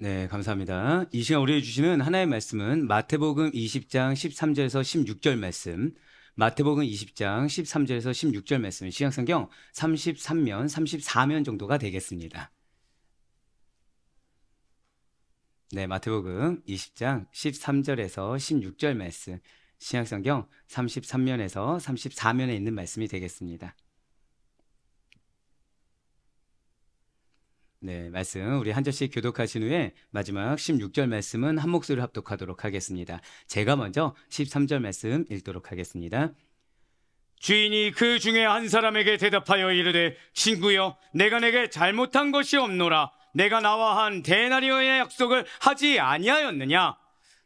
네, 감사합니다. 이 시간 우리에게 주시는 하나의 말씀은 마태복음 20장 13절에서 16절 말씀, 마태복음 20장 13절에서 16절 말씀, 신약성경 33면, 34면 정도가 되겠습니다. 네, 마태복음 20장 13절에서 16절 말씀, 신약성경 33면에서 34면에 있는 말씀이 되겠습니다. 네, 말씀 우리 한 절씩 교독하신 후에 마지막 16절 말씀은 한 목소리로 합독하도록 하겠습니다. 제가 먼저 13절 말씀 읽도록 하겠습니다. 주인이 그 중에 한 사람에게 대답하여 이르되 친구여 내가 내게 잘못한 것이 없노라. 내가 나와 한 데나리온의 약속을 하지 아니하였느냐.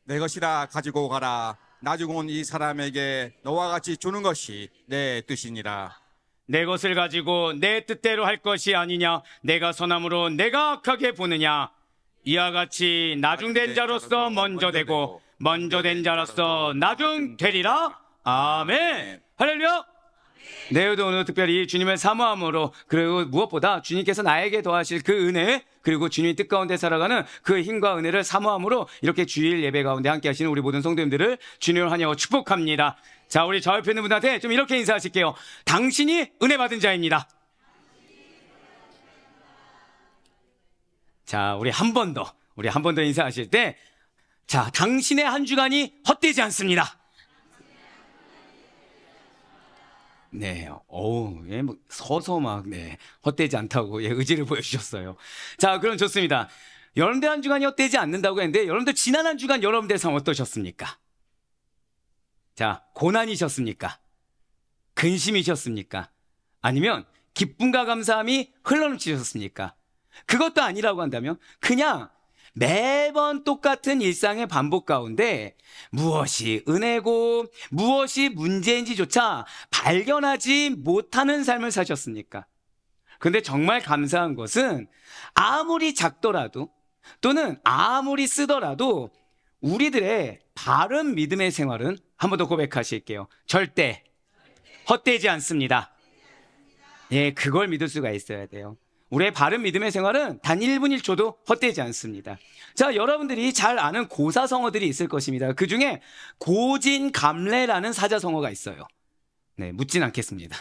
내 것이라 가지고 가라. 나중 온 이 사람에게 너와 같이 주는 것이 내 뜻이니라. 내 것을 가지고 내 뜻대로 할 것이 아니냐. 내가 선함으로 내가 악하게 보느냐. 이와 같이 나중된 자로서 먼저 되고 먼저 된 자로서 나중 되리라. 아멘. 할렐루야. 네, 오늘 특별히 주님을 사모함으로, 그리고 무엇보다 주님께서 나에게 더하실 그 은혜, 그리고 주님이 뜻 가운데 살아가는 그 힘과 은혜를 사모함으로 이렇게 주일 예배 가운데 함께 하시는 우리 모든 성도님들을 주님을 환영하고 축복합니다. 자, 우리 저 옆에 있는 분한테 좀 이렇게 인사하실게요. 당신이 은혜 받은 자입니다. 자, 우리 한 번 더 인사하실 때, 자, 당신의 한 주간이 헛되지 않습니다. 네, 예, 뭐 서서 막, 네, 헛되지 않다고, 예, 의지를 보여주셨어요. 자, 그럼 좋습니다. 여러분들 한 주간이 헛되지 않는다고 했는데, 여러분들 지난 한 주간 여러분들 삶 어떠셨습니까? 자, 고난이셨습니까? 근심이셨습니까? 아니면 기쁨과 감사함이 흘러넘치셨습니까? 그것도 아니라고 한다면 그냥 매번 똑같은 일상의 반복 가운데 무엇이 은혜고 무엇이 문제인지조차 발견하지 못하는 삶을 사셨습니까? 그런데 정말 감사한 것은 아무리 작더라도 또는 아무리 쓰더라도 우리들의 바른 믿음의 생활은 한 번 더 고백하실게요. 절대 헛되지 않습니다. 예, 그걸 믿을 수가 있어야 돼요. 우리의 바른 믿음의 생활은 단 1분 1초도 헛되지 않습니다. 자, 여러분들이 잘 아는 고사성어들이 있을 것입니다. 그 중에 고진감래라는 사자성어가 있어요. 네, 묻진 않겠습니다.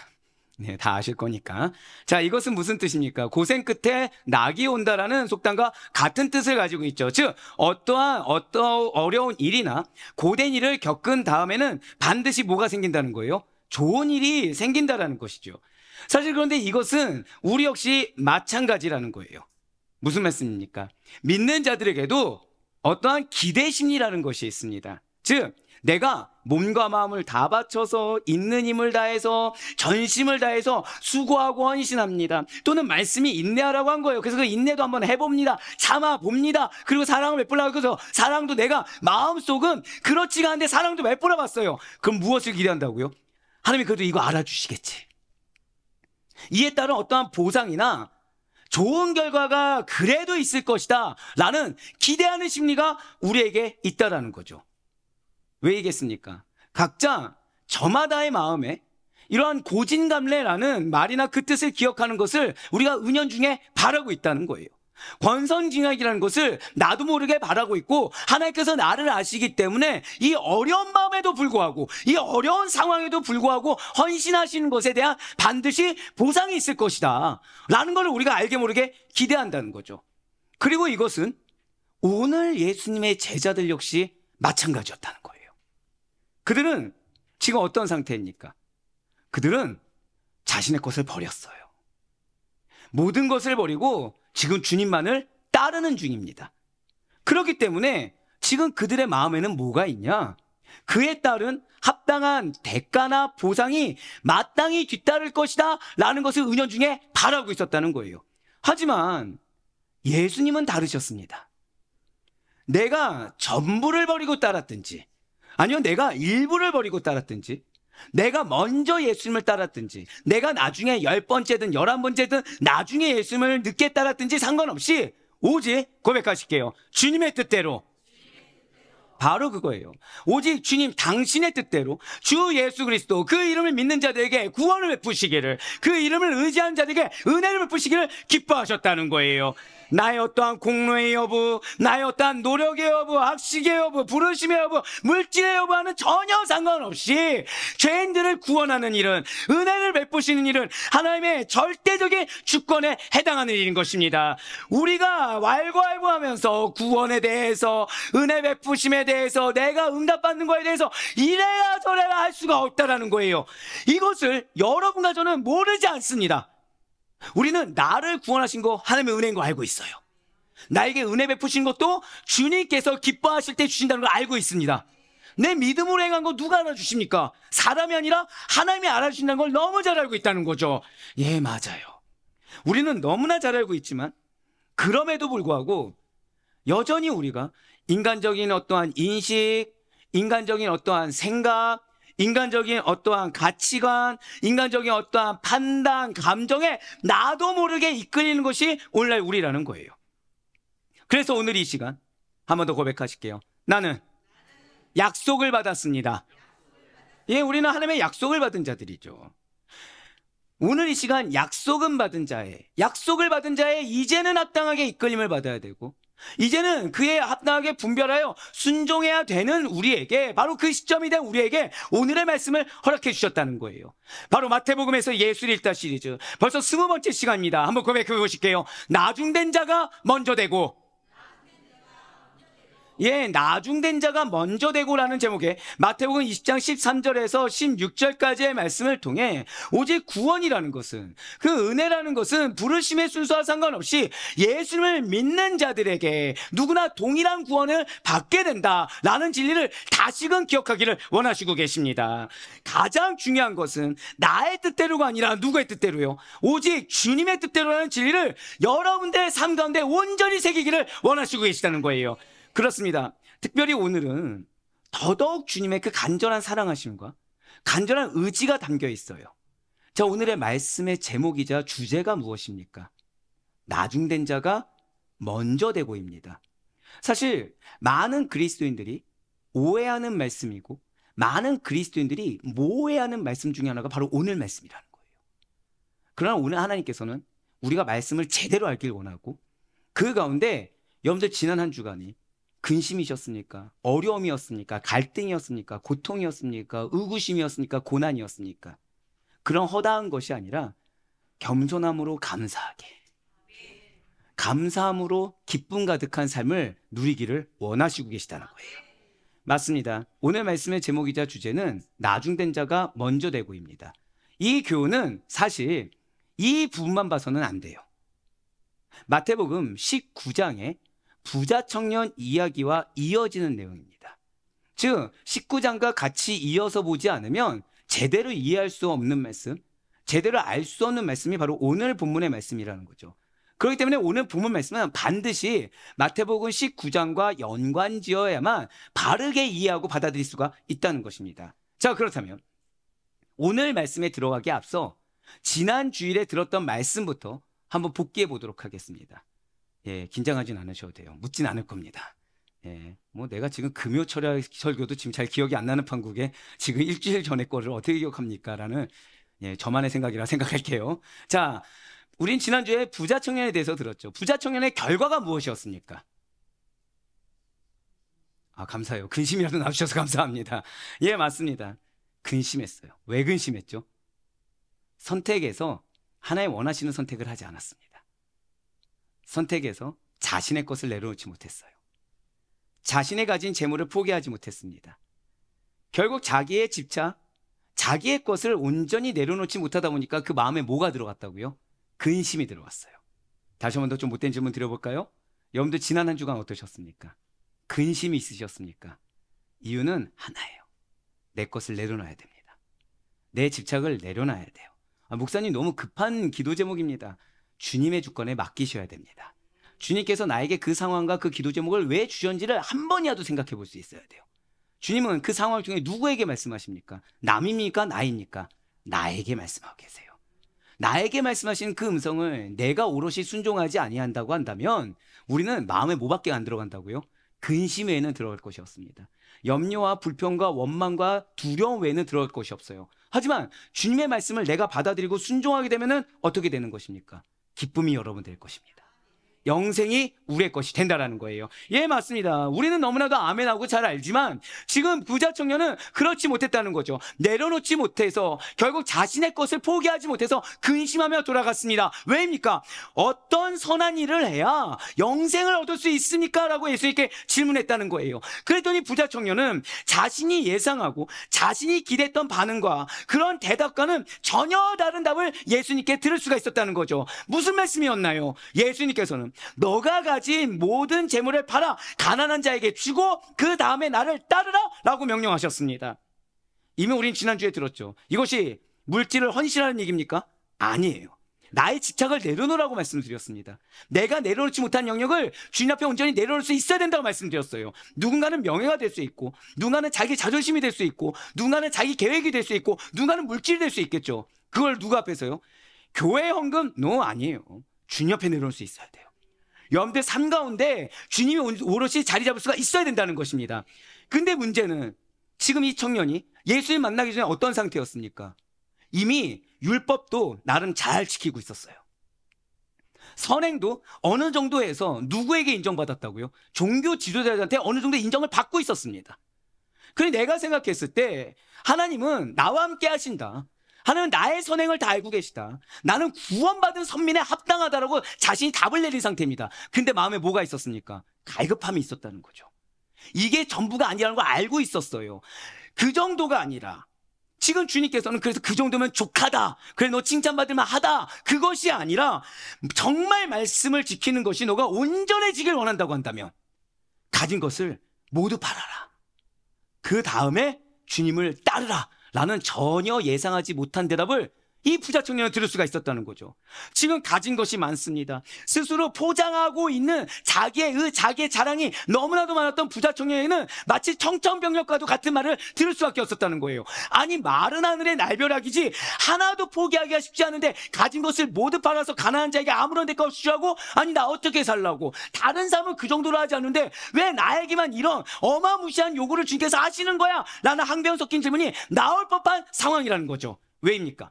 네, 다 아실 거니까. 자, 이것은 무슨 뜻입니까? 고생 끝에 낙이 온다라는 속담과 같은 뜻을 가지고 있죠. 즉, 어떠한 어려운 일이나 고된 일을 겪은 다음에는 반드시 뭐가 생긴다는 거예요? 좋은 일이 생긴다라는 것이죠. 사실 그런데 이것은 우리 역시 마찬가지라는 거예요. 무슨 말씀입니까? 믿는 자들에게도 어떠한 기대 심리라는 것이 있습니다. 즉, 내가 몸과 마음을 다 바쳐서 있는 힘을 다해서 전심을 다해서 수고하고 헌신합니다. 또는 말씀이 인내하라고 한 거예요. 그래서 그 인내도 한번 해봅니다. 참아봅니다. 그리고 사랑을 베풀라고 해서 사랑도 내가 마음속은 그렇지가 않은데 사랑도 베풀어 봤어요. 그럼 무엇을 기대한다고요? 하나님이 그래도 이거 알아주시겠지. 이에 따른 어떠한 보상이나 좋은 결과가 그래도 있을 것이다 라는 기대하는 심리가 우리에게 있다라는 거죠. 왜이겠습니까? 각자 저마다의 마음에 이러한 고진감래라는 말이나 그 뜻을 기억하는 것을 우리가 은연중에 바라고 있다는 거예요. 권선징악이라는 것을 나도 모르게 바라고 있고 하나님께서 나를 아시기 때문에 이 어려운 마음에도 불구하고 이 어려운 상황에도 불구하고 헌신하시는 것에 대한 반드시 보상이 있을 것이다 라는 걸 우리가 알게 모르게 기대한다는 거죠. 그리고 이것은 오늘 예수님의 제자들 역시 마찬가지였다는 거예요. 그들은 지금 어떤 상태입니까? 그들은 자신의 것을 버렸어요. 모든 것을 버리고 지금 주님만을 따르는 중입니다. 그렇기 때문에 지금 그들의 마음에는 뭐가 있냐? 그에 따른 합당한 대가나 보상이 마땅히 뒤따를 것이다 라는 것을 은연중에 바라고 있었다는 거예요. 하지만 예수님은 다르셨습니다. 내가 전부를 버리고 따랐든지 아니면 내가 일부를 버리고 따랐든지 내가 먼저 예수님을 따랐든지 내가 나중에 10번째든 11번째든 나중에 예수님을 늦게 따랐든지 상관없이 오직 고백하실게요. 주님의 뜻대로 바로 그거예요. 오직 주님 당신의 뜻대로 주 예수 그리스도 그 이름을 믿는 자들에게 구원을 베푸시기를, 그 이름을 의지하는 자들에게 은혜를 베푸시기를 기뻐하셨다는 거예요. 나의 어떠한 공로의 여부, 나의 어떠한 노력의 여부, 학식의 여부, 부르심의 여부, 물질의 여부와는 전혀 상관없이 죄인들을 구원하는 일은, 은혜를 베푸시는 일은 하나님의 절대적인 주권에 해당하는 일인 것입니다. 우리가 왈가왈부하면서 구원에 대해서, 은혜 베푸심에 대해서, 내가 응답받는 거에 대해서 이래야 저래야 할 수가 없다라는 거예요. 이것을 여러분과 저는 모르지 않습니다. 우리는 나를 구원하신 거 하나님의 은혜인 거 알고 있어요. 나에게 은혜 베푸신 것도 주님께서 기뻐하실 때 주신다는 걸 알고 있습니다. 내 믿음으로 행한 거 누가 알아주십니까? 사람이 아니라 하나님이 알아주신다는 걸 너무 잘 알고 있다는 거죠. 예, 맞아요. 우리는 너무나 잘 알고 있지만 그럼에도 불구하고 여전히 우리가 인간적인 어떠한 인식, 인간적인 어떠한 생각, 인간적인 어떠한 가치관, 인간적인 어떠한 판단, 감정에 나도 모르게 이끌리는 것이 오늘날 우리라는 거예요. 그래서 오늘 이 시간 한 번 더 고백하실게요. 나는 약속을 받았습니다. 예, 우리는 하나님의 약속을 받은 자들이죠. 오늘 이 시간 약속을 받은 자의 이제는 합당하게 이끌림을 받아야 되고, 이제는 그에 합당하게 분별하여 순종해야 되는 우리에게, 바로 그 시점이 된 우리에게 오늘의 말씀을 허락해 주셨다는 거예요. 바로 마태복음에서 예수를 읽다 시리즈 벌써 20번째 시간입니다. 한번 고백해 보실게요. 나중된 자가 먼저 되고, 예, 나중된 자가 먼저 되고라는 제목의 마태복음 20장 13절에서 16절까지의 말씀을 통해 오직 구원이라는 것은, 그 은혜라는 것은 부르심의 순서와 상관없이 예수님을 믿는 자들에게 누구나 동일한 구원을 받게 된다라는 진리를 다시금 기억하기를 원하시고 계십니다. 가장 중요한 것은 나의 뜻대로가 아니라 누구의 뜻대로요? 오직 주님의 뜻대로라는 진리를 여러분들의 삶 가운데 온전히 새기기를 원하시고 계시다는 거예요. 그렇습니다. 특별히 오늘은 더더욱 주님의 그 간절한 사랑하심과 간절한 의지가 담겨 있어요. 자, 오늘의 말씀의 제목이자 주제가 무엇입니까? 나중된 자가 먼저 되고입니다. 사실 많은 그리스도인들이 오해하는 말씀이고, 많은 그리스도인들이 모해하는 말씀 중에 하나가 바로 오늘 말씀이라는 거예요. 그러나 오늘 하나님께서는 우리가 말씀을 제대로 알길 원하고, 그 가운데 여러분들 지난 한 주간이 근심이셨습니까? 어려움이었습니까? 갈등이었습니까? 고통이었습니까? 의구심이었습니까? 고난이었습니까? 그런 허다한 것이 아니라 겸손함으로 감사하게, 감사함으로 기쁨 가득한 삶을 누리기를 원하시고 계시다는 거예요. 맞습니다. 오늘 말씀의 제목이자 주제는 나중된 자가 먼저 되고입니다. 이 교훈은 사실 이 부분만 봐서는 안 돼요. 마태복음 19장에 부자 청년 이야기와 이어지는 내용입니다. 즉 19장과 같이 이어서 보지 않으면 제대로 이해할 수 없는 말씀, 제대로 알 수 없는 말씀이 바로 오늘 본문의 말씀이라는 거죠. 그렇기 때문에 오늘 본문 말씀은 반드시 마태복음 19장과 연관지어야만 바르게 이해하고 받아들일 수가 있다는 것입니다. 자, 그렇다면 오늘 말씀에 들어가기 앞서 지난 주일에 들었던 말씀부터 한번 복기해 보도록 하겠습니다. 예, 긴장하진 않으셔도 돼요. 묻진 않을 겁니다. 예, 뭐 내가 지금 금요 설교도 지금 잘 기억이 안 나는 판국에 지금 일주일 전에 거를 어떻게 기억합니까? 라는, 예, 저만의 생각이라 생각할게요. 자, 우린 지난주에 부자 청년에 대해서 들었죠. 부자 청년의 결과가 무엇이었습니까? 아, 감사해요. 근심이라도 나주셔서 감사합니다. 예, 맞습니다. 근심했어요. 왜 근심했죠? 선택에서 하나님 원하시는 선택을 하지 않았습니다. 선택에서 자신의 것을 내려놓지 못했어요. 자신의 가진 재물을 포기하지 못했습니다. 결국 자기의 집착, 자기의 것을 온전히 내려놓지 못하다 보니까 그 마음에 뭐가 들어갔다고요? 근심이 들어왔어요. 다시 한 번 더 좀 못된 질문 드려볼까요? 여러분들 지난 한 주간 어떠셨습니까? 근심이 있으셨습니까? 이유는 하나예요. 내 것을 내려놔야 됩니다. 내 집착을 내려놔야 돼요. 목사님 너무 급한 기도 제목입니다. 주님의 주권에 맡기셔야 됩니다. 주님께서 나에게 그 상황과 그 기도 제목을 왜 주셨는지를 한 번이라도 생각해 볼 수 있어야 돼요. 주님은 그 상황을 통해 누구에게 말씀하십니까? 남입니까? 나입니까? 나에게 말씀하고 계세요. 나에게 말씀하신 그 음성을 내가 오롯이 순종하지 아니한다고 한다면 우리는 마음에 뭐밖에 안 들어간다고요? 근심 외에는 들어갈 것이 없습니다. 염려와 불평과 원망과 두려움 외에는 들어갈 것이 없어요. 하지만 주님의 말씀을 내가 받아들이고 순종하게 되면 어떻게 되는 것입니까? 기쁨이 여러분 될 것입니다. 영생이 우리의 것이 된다라는 거예요. 예, 맞습니다. 우리는 너무나도 아멘하고 잘 알지만 지금 부자 청년은 그렇지 못했다는 거죠. 내려놓지 못해서 결국 자신의 것을 포기하지 못해서 근심하며 돌아갔습니다. 왜입니까? 어떤 선한 일을 해야 영생을 얻을 수 있습니까? 라고 예수님께 질문했다는 거예요. 그랬더니 부자 청년은 자신이 예상하고 자신이 기대했던 반응과 그런 대답과는 전혀 다른 답을 예수님께 들을 수가 있었다는 거죠. 무슨 말씀이었나요? 예수님께서는 너가 가진 모든 재물을 팔아 가난한 자에게 주고 그 다음에 나를 따르라 라고 명령하셨습니다. 이미 우린 지난주에 들었죠. 이것이 물질을 헌신하는 얘기입니까? 아니에요. 나의 집착을 내려놓으라고 말씀드렸습니다. 내가 내려놓지 못한 영역을 주님 앞에 온전히 내려놓을 수 있어야 된다고 말씀드렸어요. 누군가는 명예가 될 수 있고, 누군가는 자기 자존심이 될 수 있고, 누군가는 자기 계획이 될 수 있고, 누군가는 물질이 될 수 있겠죠. 그걸 누구 앞에서요? 교회 헌금? 아니에요. 주님 앞에 내려놓을 수 있어야 돼요. 여러분들 삶 가운데 주님이 오롯이 자리 잡을 수가 있어야 된다는 것입니다. 근데 문제는 지금 이 청년이 예수님 만나기 전에 어떤 상태였습니까? 이미 율법도 나름 잘 지키고 있었어요. 선행도 어느 정도 해서 누구에게 인정받았다고요? 종교 지도자들한테 어느 정도 인정을 받고 있었습니다. 그런데 내가 생각했을 때 하나님은 나와 함께 하신다. 하나님은 나의 선행을 다 알고 계시다. 나는 구원받은 선민에 합당하다라고 자신이 답을 내린 상태입니다. 근데 마음에 뭐가 있었습니까? 갈급함이 있었다는 거죠. 이게 전부가 아니라는 걸 알고 있었어요. 그 정도가 아니라 지금 주님께서는 그래서 그 정도면 족하다. 그래 너 칭찬받을만 하다. 그것이 아니라 정말 말씀을 지키는 것이 너가 온전해지길 원한다고 한다면 가진 것을 모두 팔아라. 그 다음에 주님을 따르라. 라는 전혀 예상하지 못한 대답을 이 부자 청년은 들을 수가 있었다는 거죠. 지금 가진 것이 많습니다. 스스로 포장하고 있는 자기의 자랑이 너무나도 많았던 부자 청년에는 마치 청천벽력과도 같은 말을 들을 수밖에 없었다는 거예요. 아니 마른 하늘의 날벼락이지 하나도 포기하기가 쉽지 않은데 가진 것을 모두 팔아서 가난한 자에게 아무런 대가 없이 주라고? 아니 나 어떻게 살라고? 다른 사람은 그 정도로 하지 않는데 왜 나에게만 이런 어마무시한 요구를 주님께서 하시는 거야? 라는 항변 섞인 질문이 나올 법한 상황이라는 거죠. 왜입니까?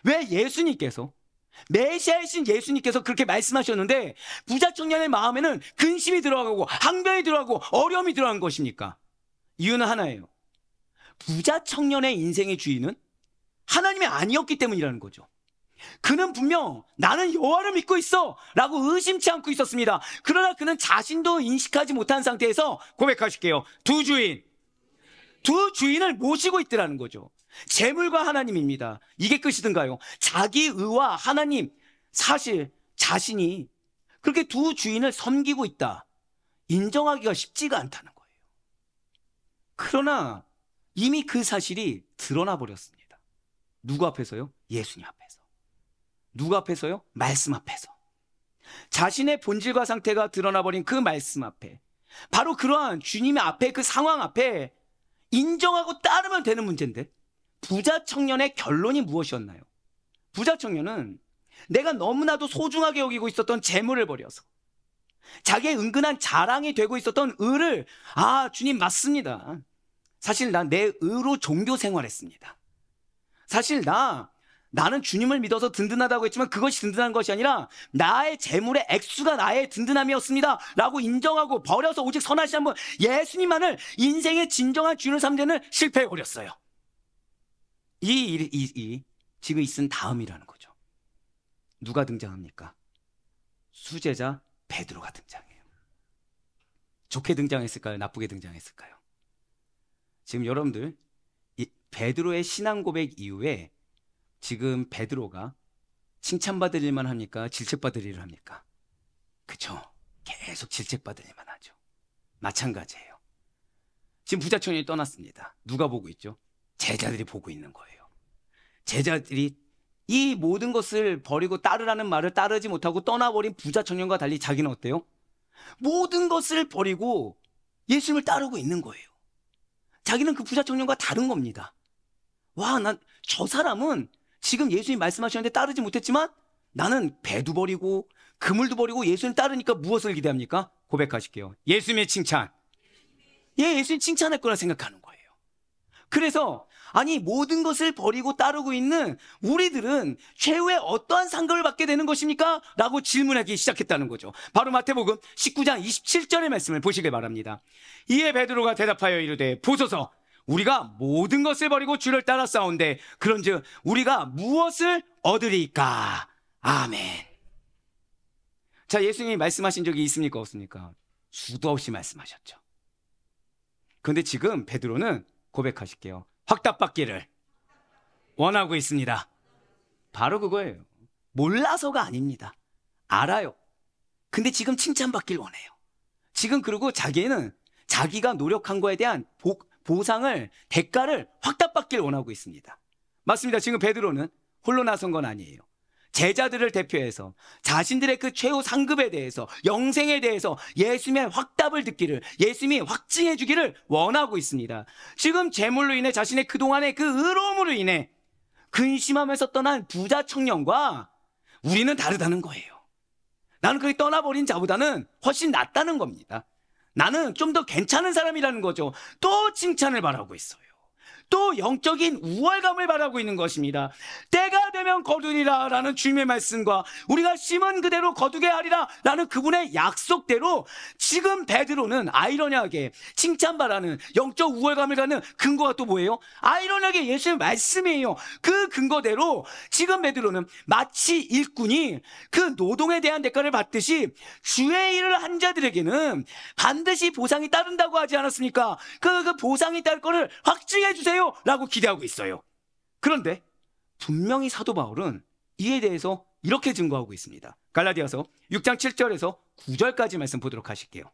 왜 예수님께서 메시아이신 예수님께서 그렇게 말씀하셨는데 부자 청년의 마음에는 근심이 들어가고 항변이 들어가고 어려움이 들어간 것입니까? 이유는 하나예요. 부자 청년의 인생의 주인은 하나님이 아니었기 때문이라는 거죠. 그는 분명 나는 여호와를 믿고 있어 라고 의심치 않고 있었습니다. 그러나 그는 자신도 인식하지 못한 상태에서 고백하실게요. 두 주인을 모시고 있더라는 거죠. 재물과 하나님입니다. 이게 끝이든가요? 자기 의와 하나님, 사실 자신이 그렇게 두 주인을 섬기고 있다. 인정하기가 쉽지가 않다는 거예요. 그러나 이미 그 사실이 드러나 버렸습니다. 누구 앞에서요? 예수님 앞에서. 누구 앞에서요? 말씀 앞에서. 자신의 본질과 상태가 드러나 버린 그 말씀 앞에, 바로 그러한 주님의 앞에, 그 상황 앞에 인정하고 따르면 되는 문제인데 부자 청년의 결론이 무엇이었나요? 부자 청년은 내가 너무나도 소중하게 여기고 있었던 재물을 버려서 자기의 은근한 자랑이 되고 있었던 의를 주님 맞습니다. 사실 나 내 의로 종교 생활했습니다. 사실 나는 주님을 믿어서 든든하다고 했지만 그것이 든든한 것이 아니라 나의 재물의 액수가 나의 든든함이었습니다 라고 인정하고 버려서 오직 선하신 한 분 예수님만을 인생의 진정한 주인을 삼는 실패해버렸어요. 이 일이 지금 있은 다음이라는 거죠. 누가 등장합니까? 수제자 베드로가 등장해요. 좋게 등장했을까요? 나쁘게 등장했을까요? 지금 여러분들 이 베드로의 신앙 고백 이후에 지금 베드로가 칭찬받을 일만 합니까? 질책받을 일을 합니까? 그쵸? 계속 질책받을 일만 하죠. 마찬가지예요. 지금 부자 청년이 떠났습니다. 누가 보고 있죠? 제자들이 보고 있는 거예요. 제자들이 이 모든 것을 버리고 따르라는 말을 따르지 못하고 떠나버린 부자 청년과 달리 자기는 어때요? 모든 것을 버리고 예수님을 따르고 있는 거예요. 자기는 그 부자 청년과 다른 겁니다. 난 저 사람은 지금 예수님 말씀하셨는데 따르지 못했지만 나는 배도 버리고 그물도 버리고 예수님 따르니까 무엇을 기대합니까? 고백하실게요. 예수님의 칭찬. 예수님 칭찬할 거라 생각하는 거예요. 그래서 아니 모든 것을 버리고 따르고 있는 우리들은 최후에 어떠한 상급을 받게 되는 것입니까? 라고 질문하기 시작했다는 거죠. 바로 마태복음 19장 27절의 말씀을 보시길 바랍니다. 이에 베드로가 대답하여 이르되 보소서 우리가 모든 것을 버리고 주를 따라 싸운데 그런즉 우리가 무엇을 얻으리까? 아멘. 자, 예수님이 말씀하신 적이 있습니까? 없습니까? 수도 없이 말씀하셨죠. 그런데 지금 베드로는 고백하실게요. 확답받기를 원하고 있습니다. 바로 그거예요. 몰라서가 아닙니다. 알아요. 근데 지금 칭찬받길 원해요. 지금 그리고 자기는 자기가 노력한 거에 대한 보상을, 대가를 확답받길 원하고 있습니다. 맞습니다. 지금 베드로는 홀로 나선 건 아니에요. 제자들을 대표해서 자신들의 그 최후 상급에 대해서, 영생에 대해서 예수님의 확답을 듣기를, 예수님이 확증해 주기를 원하고 있습니다. 지금 재물로 인해 자신의 그동안의 그 의로움으로 인해 근심하면서 떠난 부자 청년과 우리는 다르다는 거예요. 나는 그렇게 떠나버린 자보다는 훨씬 낫다는 겁니다. 나는 좀 더 괜찮은 사람이라는 거죠. 또 칭찬을 바라고 있어요. 또 영적인 우월감을 바라고 있는 것입니다. 때가 되면 거두리라 라는 주님의 말씀과 우리가 심은 그대로 거두게 하리라 라는 그분의 약속대로 지금 베드로는 아이러니하게 칭찬바라는 영적 우월감을 갖는 근거가 또 뭐예요? 아이러니하게 예수의 말씀이에요. 그 근거대로 지금 베드로는 마치 일꾼이 그 노동에 대한 대가를 받듯이 주의 일을 한 자들에게는 반드시 보상이 따른다고 하지 않았습니까? 그 보상이 따를 거를 확증해 주세요 라고 기대하고 있어요. 그런데 분명히 사도 바울은 이에 대해서 이렇게 증거하고 있습니다. 갈라디아서 6장 7절에서 9절까지 말씀 보도록 하실게요.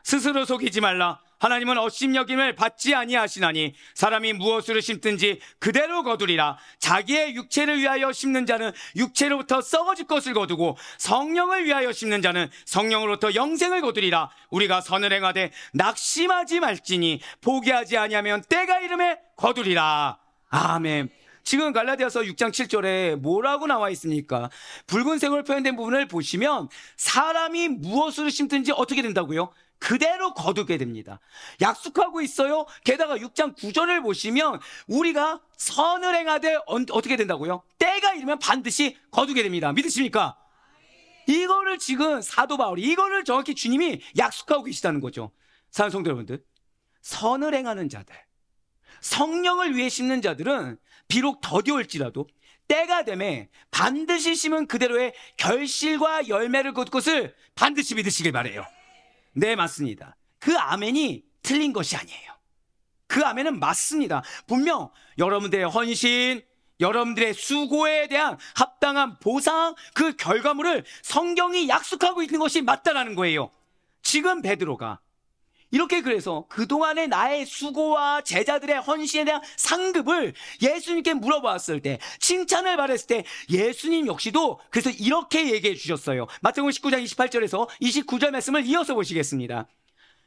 스스로 속이지 말라. 하나님은 업심여김을 받지 아니하시나니 사람이 무엇으로 심든지 그대로 거두리라. 자기의 육체를 위하여 심는 자는 육체로부터 썩어질 것을 거두고 성령을 위하여 심는 자는 성령으로부터 영생을 거두리라. 우리가 선을 행하되 낙심하지 말지니 포기하지 아니하면 때가 이름에 거두리라. 아멘. 지금 갈라디아서 6장 7절에 뭐라고 나와 있습니까? 붉은색으로 표현된 부분을 보시면 사람이 무엇으로 심든지 어떻게 된다고요? 그대로 거두게 됩니다. 약속하고 있어요. 게다가 6장 9절을 보시면 우리가 선을 행하되 어떻게 된다고요? 때가 이르면 반드시 거두게 됩니다. 믿으십니까? 이거를 지금 사도 바울이 이거를 정확히 주님이 약속하고 계시다는 거죠. 사랑하는 성도 여러분들, 선을 행하는 자들, 성령을 위해 심는 자들은 비록 더디올지라도 때가 되면 반드시 심은 그대로의 결실과 열매를 거둘 것을 반드시 믿으시길 바라요. 네, 맞습니다. 그 아멘이 틀린 것이 아니에요. 그 아멘은 맞습니다. 분명 여러분들의 헌신, 여러분들의 수고에 대한 합당한 보상, 그 결과물을 성경이 약속하고 있는 것이 맞다라는 거예요. 지금 베드로가 이렇게 그래서 그동안의 나의 수고와 제자들의 헌신에 대한 상급을 예수님께 물어봤을 때, 칭찬을 바랬을 때 예수님 역시도 그래서 이렇게 얘기해 주셨어요. 마태복음 19장 28절에서 29절 말씀을 이어서 보시겠습니다.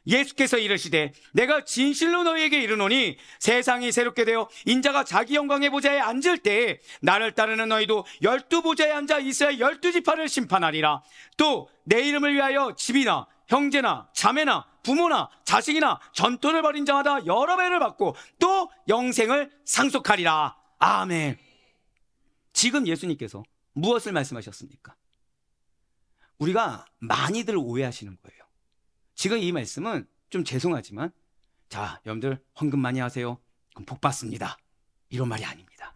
예수께서 이르시되 내가 진실로 너희에게 이르노니 세상이 새롭게 되어 인자가 자기 영광의 보좌에 앉을 때에 나를 따르는 너희도 12보좌에 앉아 이스라엘 12지파를 심판하리라. 또 내 이름을 위하여 집이나 형제나 자매나 부모나 자식이나 전토를 벌인 자마다 여러 배를 받고 또 영생을 상속하리라. 아멘. 지금 예수님께서 무엇을 말씀하셨습니까? 우리가 많이들 오해하시는 거예요. 지금 이 말씀은 좀 죄송하지만 자, 여러분들 헌금 많이 하세요. 그럼 복 받습니다. 이런 말이 아닙니다.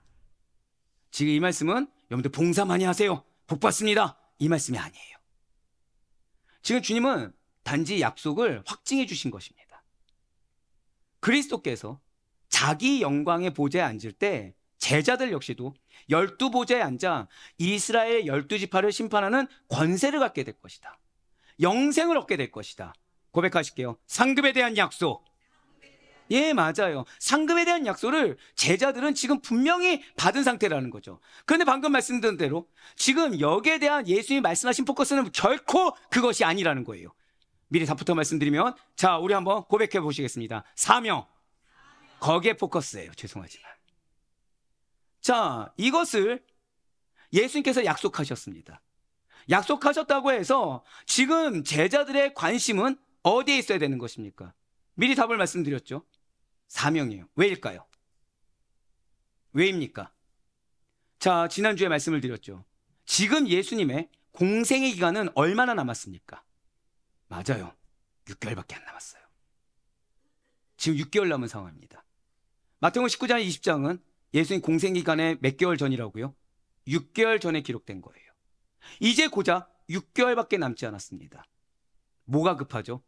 지금 이 말씀은 여러분들 봉사 많이 하세요. 복 받습니다. 이 말씀이 아니에요. 지금 주님은 단지 약속을 확증해 주신 것입니다. 그리스도께서 자기 영광의 보좌에 앉을 때 제자들 역시도 12보좌에 앉아 이스라엘 12지파를 심판하는 권세를 갖게 될 것이다. 영생을 얻게 될 것이다. 고백하실게요. 상급에 대한 약속. 예, 맞아요. 상급에 대한 약속을 제자들은 지금 분명히 받은 상태라는 거죠. 그런데 방금 말씀드린 대로 지금 여기에 대한 예수님이 말씀하신 포커스는 결코 그것이 아니라는 거예요. 미리 답부터 말씀드리면 자, 우리 한번 고백해 보시겠습니다. 사명. 거기에 포커스예요. 죄송하지만. 자, 이것을 예수님께서 약속하셨습니다. 약속하셨다고 해서 지금 제자들의 관심은 어디에 있어야 되는 것입니까? 미리 답을 말씀드렸죠. 사명이에요. 왜일까요? 왜입니까? 자, 지난주에 말씀을 드렸죠. 지금 예수님의 공생의 기간은 얼마나 남았습니까? 맞아요. 6개월밖에 안 남았어요. 지금 6개월 남은 상황입니다. 마태복음 19장 20장은 예수님 공생 기간의 몇 개월 전이라고요? 6개월 전에 기록된 거예요. 이제 고작 6개월밖에 남지 않았습니다. 뭐가 급하죠?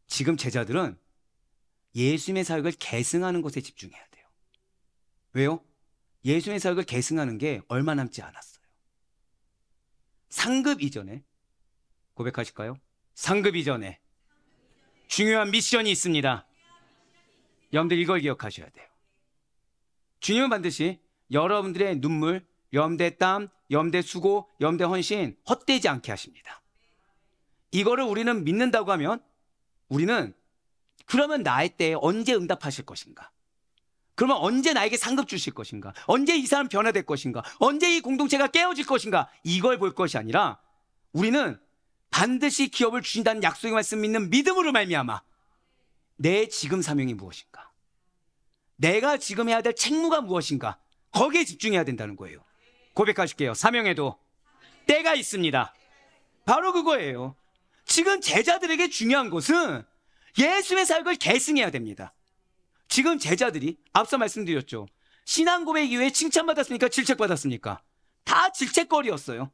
지금 제자들은 예수님의 사역을 계승하는 것에 집중해야 돼요. 왜요? 예수님의 사역을 계승하는 게 얼마 남지 않았어요. 상급 이전에, 고백하실까요? 상급 이전에 중요한 미션이 있습니다. 여러분들 이걸 기억하셔야 돼요. 주님은 반드시 여러분들의 눈물, 여러분들의 땀, 여러분들의 수고, 여러분들의 헌신 헛되지 않게 하십니다. 이거를 우리는 믿는다고 하면 우리는 그러면 나의 때에 언제 응답하실 것인가? 그러면 언제 나에게 상급 주실 것인가? 언제 이 사람 변화될 것인가? 언제 이 공동체가 깨어질 것인가? 이걸 볼 것이 아니라 우리는 반드시 기업을 주신다는 약속의 말씀 믿는 믿음으로 말미암아 내 지금 사명이 무엇인가? 내가 지금 해야 될 책무가 무엇인가? 거기에 집중해야 된다는 거예요. 고백하실게요. 사명에도 때가 있습니다. 바로 그거예요. 지금 제자들에게 중요한 것은 예수의 사역을 계승해야 됩니다. 지금 제자들이 앞서 말씀드렸죠. 신앙 고백 이후에 칭찬받았습니까? 질책받았습니까? 다 질책거리였어요.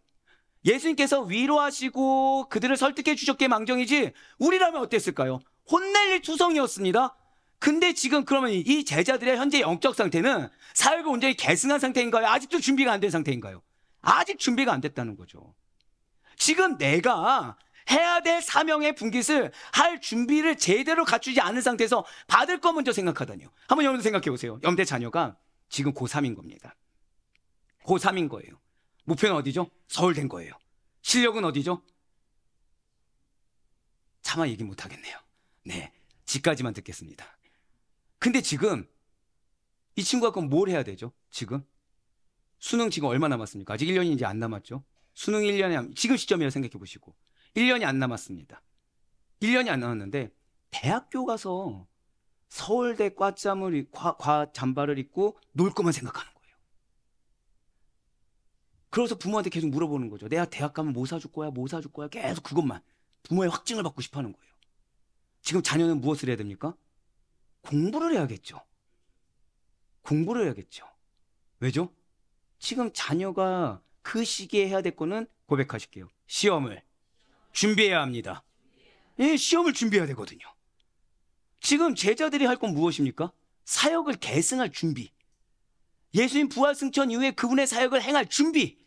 예수님께서 위로하시고 그들을 설득해 주셨기에 망정이지 우리라면 어땠을까요? 혼낼 일 투성이었습니다. 근데 지금 그러면 이 제자들의 현재 영적 상태는 사역을 온전히 계승한 상태인가요? 아직도 준비가 안 된 상태인가요? 아직 준비가 안 됐다는 거죠. 지금 내가 해야 될 사명의 분깃을 할 준비를 제대로 갖추지 않은 상태에서 받을 거 먼저 생각하다니요. 한번 여러분들 생각해 보세요. 여러분들 자녀가 지금 고3인 겁니다. 고3인 거예요. 목표는 어디죠? 서울 된 거예요. 실력은 어디죠? 차마 얘기 못 하겠네요. 네, 지까지만 듣겠습니다. 근데 지금 이 친구가 그럼 뭘 해야 되죠? 지금 수능 지금 얼마 남았습니까? 아직 1년이 이제 안 남았죠. 수능 1년에 지금 시점이라 생각해 보시고 1년이 안 남았습니다. 1년이 안 남았는데 대학교 가서 서울대 과 잠바를 입고 놀 것만 생각하는 거예요. 그래서 부모한테 계속 물어보는 거죠. 내가 대학 가면 뭐 사줄 거야? 뭐 사줄 거야? 계속 그것만 부모의 확증을 받고 싶어 하는 거예요. 지금 자녀는 무엇을 해야 됩니까? 공부를 해야겠죠. 공부를 해야겠죠. 왜죠? 지금 자녀가 그 시기에 해야 될 거는 고백하실게요. 시험을 준비해야 합니다. 예, 시험을 준비해야 되거든요. 지금 제자들이 할 건 무엇입니까? 사역을 계승할 준비. 예수님 부활 승천 이후에 그분의 사역을 행할 준비.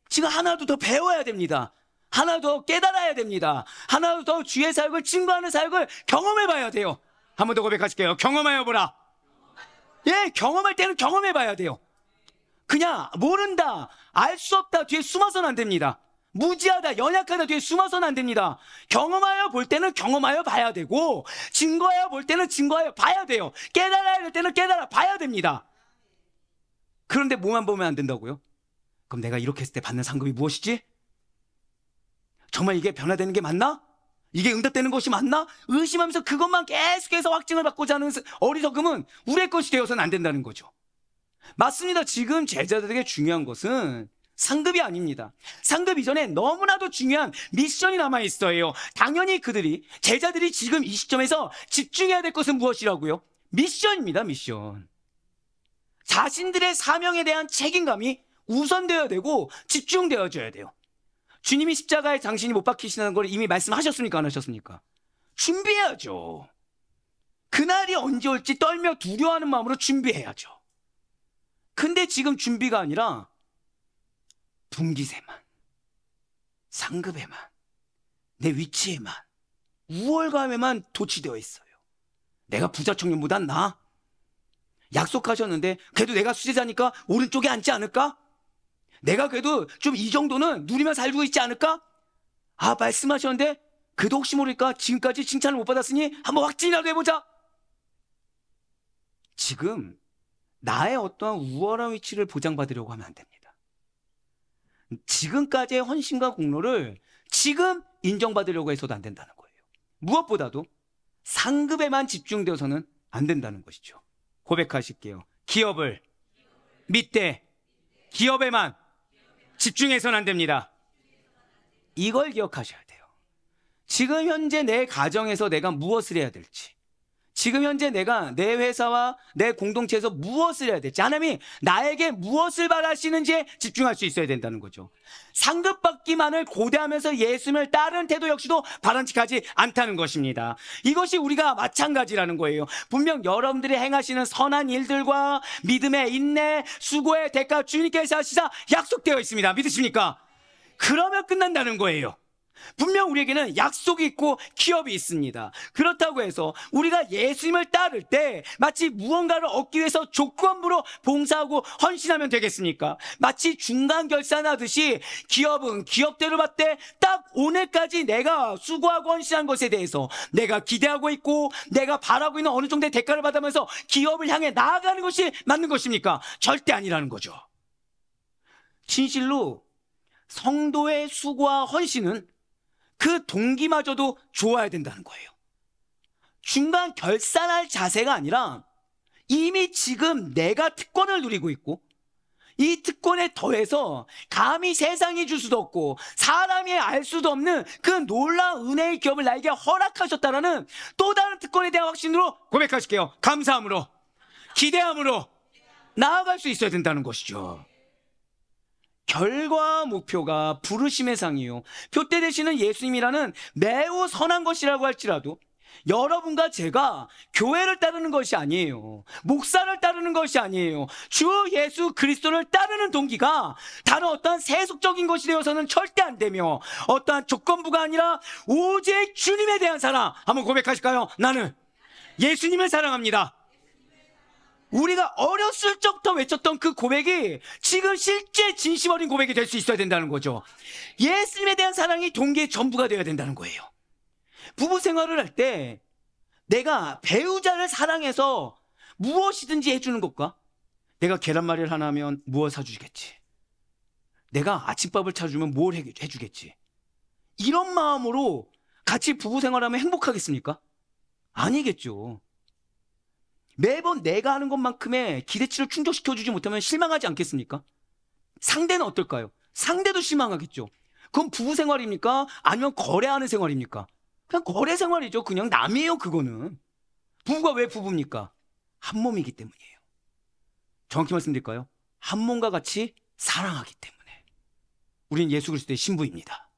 지금 하나도 더 배워야 됩니다. 하나 더 깨달아야 됩니다. 하나 더 주의 사역을 증거하는 사역을 경험해 봐야 돼요. 한 번 더 고백하실게요. 경험하여 보라. 예, 경험할 때는 경험해 봐야 돼요. 그냥 모른다, 알 수 없다 뒤에 숨어서는 안 됩니다. 무지하다, 연약하다 뒤에 숨어서는 안 됩니다. 경험하여 볼 때는 경험하여 봐야 되고 증거하여 볼 때는 증거하여 봐야 돼요. 깨달아야 될 때는 깨달아 봐야 됩니다. 그런데 뭐만 보면 안 된다고요? 그럼 내가 이렇게 했을 때 받는 상급이 무엇이지? 정말 이게 변화되는 게 맞나? 이게 응답되는 것이 맞나? 의심하면서 그것만 계속해서 확증을 받고자 하는 어리석음은 우리의 것이 되어서는 안 된다는 거죠. 맞습니다. 지금 제자들에게 중요한 것은 상급이 아닙니다. 상급 이전에 너무나도 중요한 미션이 남아있어요. 당연히 제자들이 지금 이 시점에서 집중해야 될 것은 무엇이라고요? 미션입니다. 미션. 자신들의 사명에 대한 책임감이 우선되어야 되고 집중되어져야 돼요. 주님이 십자가에 당신이 못 박히신다는 걸 이미 말씀하셨습니까? 안 하셨습니까? 준비해야죠. 그날이 언제 올지 떨며 두려워하는 마음으로 준비해야죠. 근데 지금 준비가 아니라 분깃에만, 상급에만, 내 위치에만, 우월감에만 도취되어 있어요. 내가 부자 청년보단 나아? 약속하셨는데 그래도 내가 수제자니까 오른쪽에 앉지 않을까? 내가 그래도 좀 이 정도는 누리며 살고 있지 않을까? 아, 말씀하셨는데 그래도 혹시 모르니까 지금까지 칭찬을 못 받았으니 한번 확진이라도 해보자. 지금 나의 어떠한 우월한 위치를 보장받으려고 하면 안 됩니다. 지금까지의 헌신과 공로를 지금 인정받으려고 해서도 안 된다는 거예요. 무엇보다도 상급에만 집중되어서는 안 된다는 것이죠. 고백하실게요. 기업을 밑대 기업에만 집중해서는 안 됩니다. 이걸 기억하셔야 돼요. 지금 현재 내 가정에서 내가 무엇을 해야 될지, 지금 현재 내가 내 회사와 내 공동체에서 무엇을 해야 될지, 하나님이 나에게 무엇을 바라시는지에 집중할 수 있어야 된다는 거죠. 상급받기만을 고대하면서 예수님을 따르는 태도 역시도 바람직하지 않다는 것입니다. 이것이 우리가 마찬가지라는 거예요. 분명 여러분들이 행하시는 선한 일들과 믿음의 인내, 수고의 대가 주님께서 하시사 약속되어 있습니다. 믿으십니까? 그러면 끝난다는 거예요. 분명 우리에게는 약속이 있고 기업이 있습니다. 그렇다고 해서 우리가 예수님을 따를 때 마치 무언가를 얻기 위해서 조건부로 봉사하고 헌신하면 되겠습니까? 마치 중간 결산하듯이 기업은 기업대로 받되 딱 오늘까지 내가 수고하고 헌신한 것에 대해서 내가 기대하고 있고 내가 바라고 있는 어느 정도의 대가를 받으면서 기업을 향해 나아가는 것이 맞는 것입니까? 절대 아니라는 거죠. 진실로 성도의 수고와 헌신은 그 동기마저도 좋아야 된다는 거예요. 중간 결산할 자세가 아니라 이미 지금 내가 특권을 누리고 있고 이 특권에 더해서 감히 세상이 줄 수도 없고 사람이 알 수도 없는 그 놀라운 은혜의 기업을 나에게 허락하셨다라는 또 다른 특권에 대한 확신으로 고백하실게요. 감사함으로, 기대함으로 나아갈 수 있어야 된다는 것이죠. 결과 목표가 부르심의 상이요, 표대 되시는 예수님이라는 매우 선한 것이라고 할지라도 여러분과 제가 교회를 따르는 것이 아니에요. 목사를 따르는 것이 아니에요. 주 예수 그리스도를 따르는 동기가 다른 어떠한 세속적인 것이 되어서는 절대 안 되며 어떠한 조건부가 아니라 오직 주님에 대한 사랑. 한번 고백하실까요? 나는 예수님을 사랑합니다. 우리가 어렸을 적부터 외쳤던 그 고백이 지금 실제 진심 어린 고백이 될 수 있어야 된다는 거죠. 예수님에 대한 사랑이 동기의 전부가 되어야 된다는 거예요. 부부 생활을 할 때 내가 배우자를 사랑해서 무엇이든지 해주는 것과 내가 계란말이를 하나 하면 무엇 사주겠지, 내가 아침밥을 차주면 뭘 해주겠지, 이런 마음으로 같이 부부 생활하면 행복하겠습니까? 아니겠죠. 매번 내가 하는 것만큼의 기대치를 충족시켜주지 못하면 실망하지 않겠습니까? 상대는 어떨까요? 상대도 실망하겠죠. 그건 부부 생활입니까? 아니면 거래하는 생활입니까? 그냥 거래 생활이죠. 그냥 남이에요, 그거는. 부부가 왜 부부입니까? 한 몸이기 때문이에요. 정확히 말씀드릴까요? 한 몸과 같이 사랑하기 때문에. 우린 예수 그리스도의 신부입니다.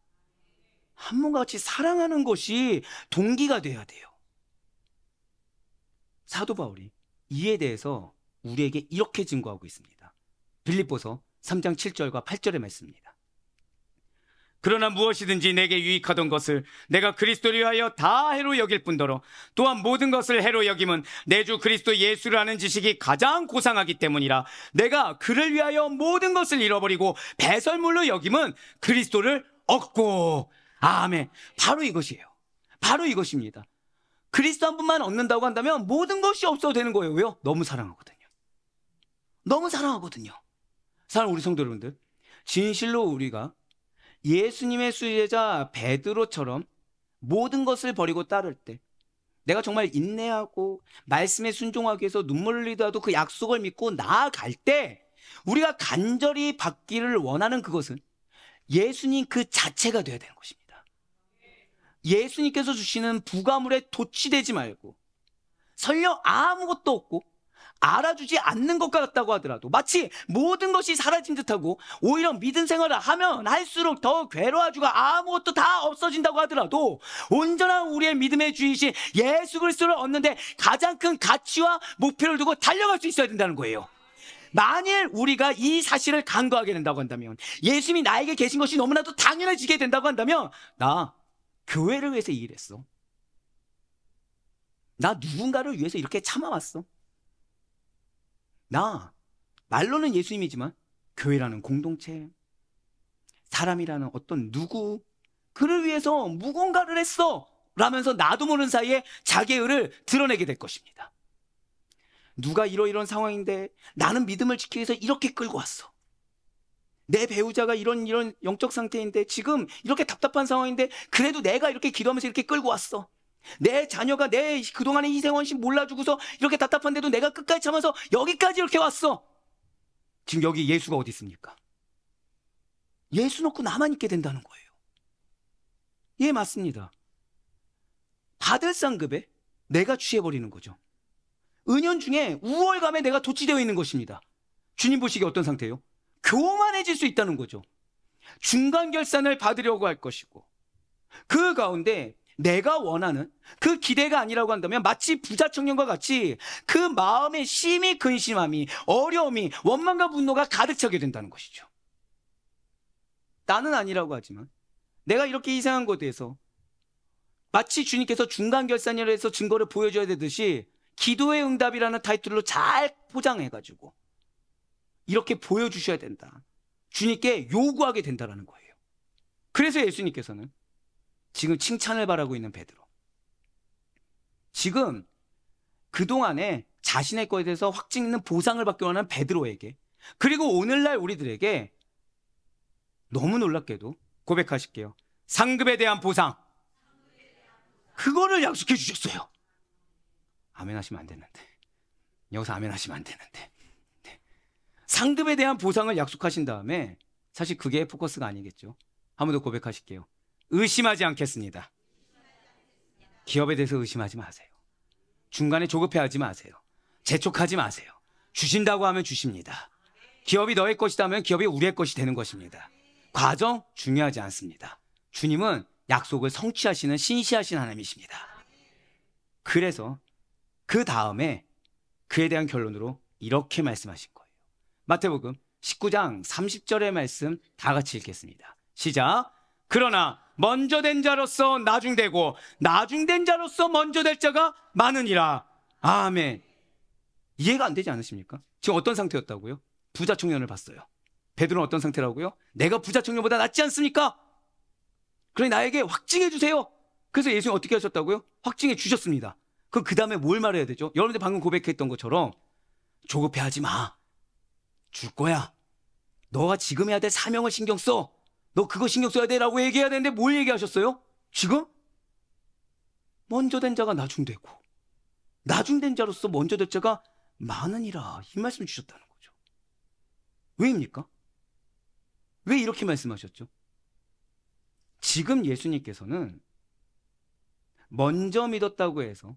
한 몸과 같이 사랑하는 것이 동기가 돼야 돼요. 사도 바울이 이에 대해서 우리에게 이렇게 증거하고 있습니다. 빌립보서 3장 7절과 8절의 말씀입니다. 그러나 무엇이든지 내게 유익하던 것을 내가 그리스도를 위하여 다 해로 여길 뿐더러 또한 모든 것을 해로 여김은 내 주 그리스도 예수를 아는 지식이 가장 고상하기 때문이라. 내가 그를 위하여 모든 것을 잃어버리고 배설물로 여김은 그리스도를 얻고. 아멘. 바로 이것이에요. 바로 이것입니다. 그리스도 한 분만 얻는다고 한다면 모든 것이 없어도 되는 거예요. 왜요? 너무 사랑하거든요. 너무 사랑하거든요. 사랑하는 우리 성도 여러분들, 진실로 우리가 예수님의 수제자 베드로처럼 모든 것을 버리고 따를 때, 내가 정말 인내하고 말씀에 순종하기 위해서 눈물을 흘리더라도 그 약속을 믿고 나아갈 때 우리가 간절히 받기를 원하는 그것은 예수님 그 자체가 되어야 되는 것입니다. 예수님께서 주시는 부가물에 도취되지 말고 설령 아무것도 없고 알아주지 않는 것 같다고 하더라도 마치 모든 것이 사라진 듯하고 오히려 믿음 생활을 하면 할수록 더 괴로워지고 아무것도 다 없어진다고 하더라도 온전한 우리의 믿음의 주이신 예수 그리스도를 얻는데 가장 큰 가치와 목표를 두고 달려갈 수 있어야 된다는 거예요. 만일 우리가 이 사실을 간과하게 된다고 한다면, 예수님이 나에게 계신 것이 너무나도 당연해지게 된다고 한다면, 나 교회를 위해서 일했어. 나 누군가를 위해서 이렇게 참아왔어. 나 말로는 예수님이지만 교회라는 공동체, 사람이라는 어떤 누구, 그를 위해서 무언가를 했어 라면서 나도 모르는 사이에 자기의 의를 드러내게 될 것입니다. 누가 이러이러한 상황인데 나는 믿음을 지키기 위해서 이렇게 끌고 왔어. 내 배우자가 이런 영적 상태인데 지금 이렇게 답답한 상황인데 그래도 내가 이렇게 기도하면서 이렇게 끌고 왔어. 내 자녀가 내 그동안의 희생원심 몰라주고서 이렇게 답답한데도 내가 끝까지 참아서 여기까지 이렇게 왔어. 지금 여기 예수가 어디 있습니까? 예수 놓고 나만 있게 된다는 거예요. 예, 맞습니다. 받을 상급에 내가 취해버리는 거죠. 은연중에 우월감에 내가 도취되어 있는 것입니다. 주님 보시기에 어떤 상태예요? 교만해질 수 있다는 거죠. 중간결산을 받으려고 할 것이고 그 가운데 내가 원하는 그 기대가 아니라고 한다면 마치 부자 청년과 같이 그 마음에 심히 근심함이, 어려움이, 원망과 분노가 가득 차게 된다는 것이죠. 나는 아니라고 하지만 내가 이렇게 이상한 것에 대해서 마치 주님께서 중간결산이라 해서 증거를 보여줘야 되듯이 기도의 응답이라는 타이틀로 잘 포장해가지고 이렇게 보여주셔야 된다. 주님께 요구하게 된다는 거예요. 그래서 예수님께서는 지금 칭찬을 바라고 있는 베드로, 지금 그동안에 자신의 것에 대해서 확증 있는 보상을 받기 원하는 베드로에게, 그리고 오늘날 우리들에게 너무 놀랍게도 고백하실게요. 상급에 대한 보상, 그거를 약속해 주셨어요. 아멘 하시면 안 되는데, 여기서 아멘 하시면 안 되는데, 네. 상급에 대한 보상을 약속하신 다음에 사실 그게 포커스가 아니겠죠. 한 번 더 고백하실게요. 의심하지 않겠습니다. 기업에 대해서 의심하지 마세요. 중간에 조급해하지 마세요. 재촉하지 마세요. 주신다고 하면 주십니다. 기업이 너의 것이다 하면 기업이 우리의 것이 되는 것입니다. 과정 중요하지 않습니다. 주님은 약속을 성취하시는 신실하신 하나님이십니다. 그래서 그 다음에 그에 대한 결론으로 이렇게 말씀하신 거예요. 마태복음 19장 30절의 말씀 다 같이 읽겠습니다. 시작. 그러나 먼저 된 자로서 나중되고 나중된 자로서 먼저 될 자가 많으니라. 아멘. 이해가 안 되지 않으십니까? 지금 어떤 상태였다고요? 부자 청년을 봤어요. 베드로는 어떤 상태라고요? 내가 부자 청년보다 낫지 않습니까? 그러니 나에게 확증해 주세요. 그래서 예수님이 어떻게 하셨다고요? 확증해 주셨습니다. 그럼 그 다음에 뭘 말해야 되죠? 여러분들 방금 고백했던 것처럼 조급해하지 마. 줄 거야. 너가 지금 해야 될 사명을 신경 써. 너 그거 신경 써야 돼 라고 얘기해야 되는데 뭘 얘기하셨어요? 지금? 먼저 된 자가 나중되고 나중된 자로서 먼저 될 자가 많으니라, 이 말씀 주셨다는 거죠. 왜입니까? 왜 이렇게 말씀하셨죠? 지금 예수님께서는 먼저 믿었다고 해서,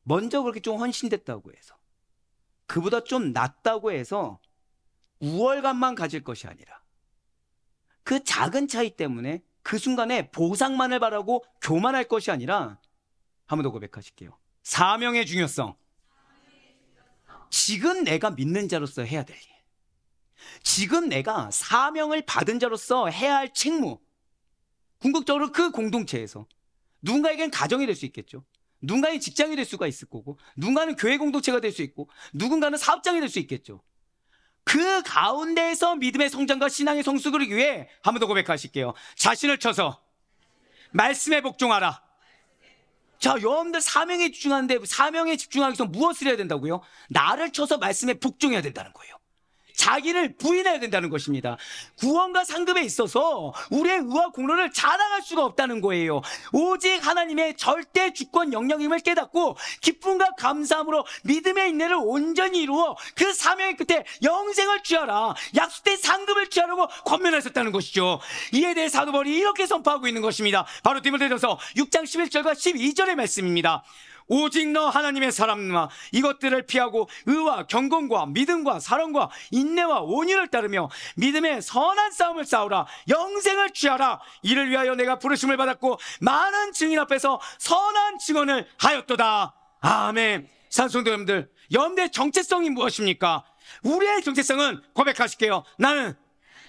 먼저 그렇게 좀 헌신됐다고 해서, 그보다 좀 낫다고 해서 우월감만 가질 것이 아니라 그 작은 차이 때문에 그 순간에 보상만을 바라고 교만할 것이 아니라, 한 번 더 고백하실게요. 사명의 중요성. 지금 내가 믿는 자로서 해야 될 일, 지금 내가 사명을 받은 자로서 해야 할 책무, 궁극적으로 그 공동체에서 누군가에겐 가정이 될 수 있겠죠. 누군가는 직장이 될 수가 있을 거고, 누군가는 교회 공동체가 될 수 있고, 누군가는 사업장이 될 수 있겠죠. 그 가운데에서 믿음의 성장과 신앙의 성숙을 위해 한 번 더 고백하실게요. 자신을 쳐서 말씀에 복종하라. 자, 여러분들 사명에 집중하는데, 사명에 집중하기 위해서 무엇을 해야 된다고요? 나를 쳐서 말씀에 복종해야 된다는 거예요. 자기를 부인해야 된다는 것입니다. 구원과 상급에 있어서 우리의 의와 공로를 자랑할 수가 없다는 거예요. 오직 하나님의 절대 주권 영역임을 깨닫고 기쁨과 감사함으로 믿음의 인내를 온전히 이루어 그 사명의 끝에 영생을 취하라, 약속된 상급을 취하라고 권면하셨다는 것이죠. 이에 대해 사도 바울이 이렇게 선포하고 있는 것입니다. 바로 디모데전서 6장 11절과 12절의 말씀입니다. 오직 너 하나님의 사람아, 이것들을 피하고 의와 경건과 믿음과 사랑과 인내와 온유를 따르며 믿음의 선한 싸움을 싸우라. 영생을 취하라. 이를 위하여 내가 부르심을 받았고 많은 증인 앞에서 선한 증언을 하였도다. 아멘. 산성도 여러분들의 정체성이 무엇입니까? 우리의 정체성은 고백하실게요. 나는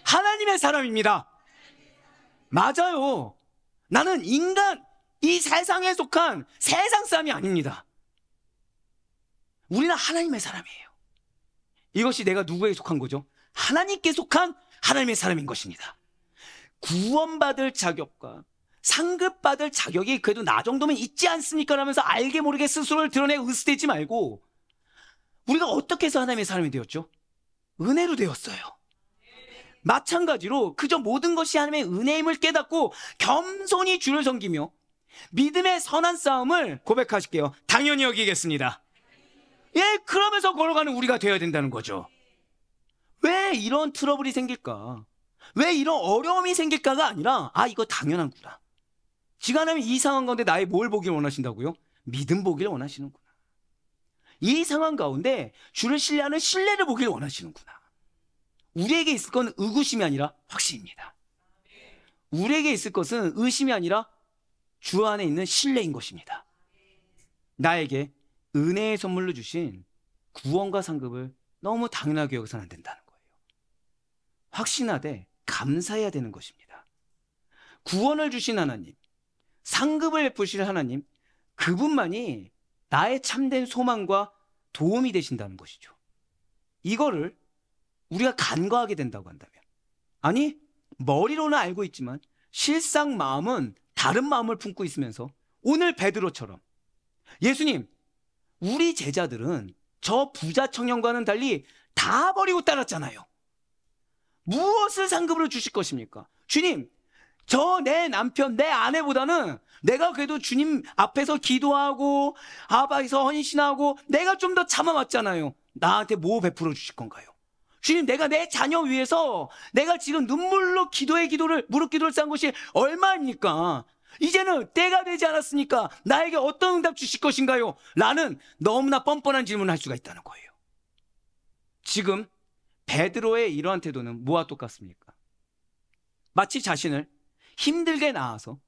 하나님의 사람입니다. 맞아요. 나는 인간, 이 세상에 속한 세상 사람이 아닙니다. 우리는 하나님의 사람이에요. 이것이 내가 누구에게 속한 거죠? 하나님께 속한 하나님의 사람인 것입니다. 구원받을 자격과 상급받을 자격이 그래도 나 정도면 있지 않습니까? 라면서 알게 모르게 스스로를 드러내 으스대지 말고, 우리가 어떻게 해서 하나님의 사람이 되었죠? 은혜로 되었어요. 마찬가지로 그저 모든 것이 하나님의 은혜임을 깨닫고 겸손히 주를 섬기며 믿음의 선한 싸움을 고백하실게요. 당연히 여기겠습니다. 예, 그러면서 걸어가는 우리가 되어야 된다는 거죠. 왜 이런 트러블이 생길까? 왜 이런 어려움이 생길까가 아니라 이거 당연한구나. 지금 하나님 이 상황 가운데 나의 뭘 보길 원하신다고요? 믿음 보기를 원하시는구나. 이 상황 가운데 주를 신뢰하는 신뢰를 보길 원하시는구나. 우리에게 있을 건 의구심이 아니라 확신입니다. 우리에게 있을 것은 의심이 아니라 주 안에 있는 신뢰인 것입니다. 나에게 은혜의 선물로 주신 구원과 상급을 너무 당연하게 여기서는 안 된다는 거예요. 확신하되 감사해야 되는 것입니다. 구원을 주신 하나님, 상급을 베푸실 하나님, 그분만이 나의 참된 소망과 도움이 되신다는 것이죠. 이거를 우리가 간과하게 된다고 한다면, 아니 머리로는 알고 있지만 실상 마음은 다른 마음을 품고 있으면서 오늘 베드로처럼 예수님, 우리 제자들은 저 부자 청년과는 달리 다 버리고 따랐잖아요. 무엇을 상급으로 주실 것입니까? 주님, 저 내 남편, 내 아내보다는 내가 그래도 주님 앞에서 기도하고 아바에서 헌신하고 내가 좀 더 참아왔잖아요. 나한테 뭐 베풀어 주실 건가요? 주님, 내가 내 자녀 위해서 내가 지금 눈물로 무릎 기도를 쌓은 것이 얼마입니까? 이제는 때가 되지 않았으니까 나에게 어떤 응답 주실 것인가요? 라는 너무나 뻔뻔한 질문을 할 수가 있다는 거예요. 지금 베드로의 이러한 태도는 뭐와 똑같습니까? 마치 자신을 힘들게 낳아서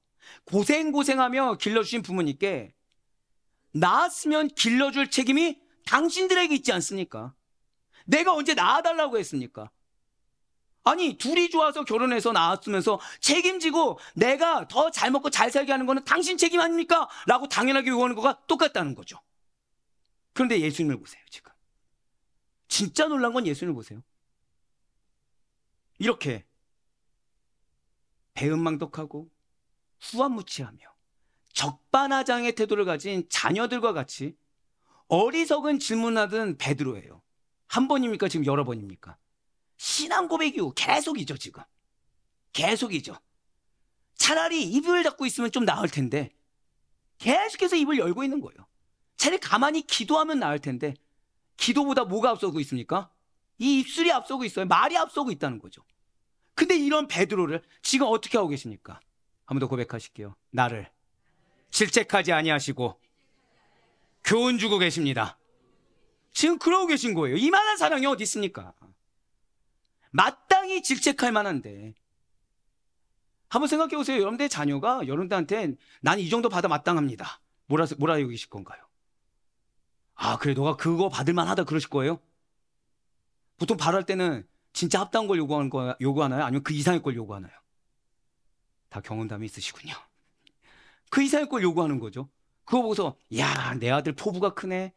고생하며 길러주신 부모님께 낳았으면 길러줄 책임이 당신들에게 있지 않습니까? 내가 언제 낳아달라고 했습니까? 아니, 둘이 좋아서 결혼해서 낳았으면서 책임지고 내가 더 잘 먹고 잘 살게 하는 거는 당신 책임 아닙니까? 라고 당연하게 요구하는 거가 똑같다는 거죠. 그런데 예수님을 보세요. 지금 진짜 놀란 건 예수님을 보세요. 이렇게 배은망덕하고 후한무치하며 적반하장의 태도를 가진 자녀들과 같이 어리석은 질문하던 베드로예요. 한 번입니까? 지금 여러 번입니까? 신앙 고백이요. 계속이죠. 지금 계속이죠. 차라리 입을 닫고 있으면 좀 나을 텐데 계속해서 입을 열고 있는 거예요. 차라리 가만히 기도하면 나을 텐데 기도보다 뭐가 앞서고 있습니까? 이 입술이 앞서고 있어요. 말이 앞서고 있다는 거죠. 근데 이런 베드로를 지금 어떻게 하고 계십니까? 한 번 더 고백하실게요. 나를 질책하지 아니하시고 교훈 주고 계십니다. 지금 그러고 계신 거예요. 이만한 사랑이 어디 있습니까? 마땅히 질책할 만한데 한번 생각해 보세요. 여러분들의 자녀가 여러분들한테 난 이 정도 받아 마땅합니다. 뭐라 여기실 건가요? 그래 너가 그거 받을 만하다 그러실 거예요? 보통 바랄 때는 진짜 합당한 걸 요구하나요? 아니면 그 이상의 걸 요구하나요? 다 경험담이 있으시군요. 그 이상의 걸 요구하는 거죠. 그거 보고서 야, 내 아들 포부가 크네.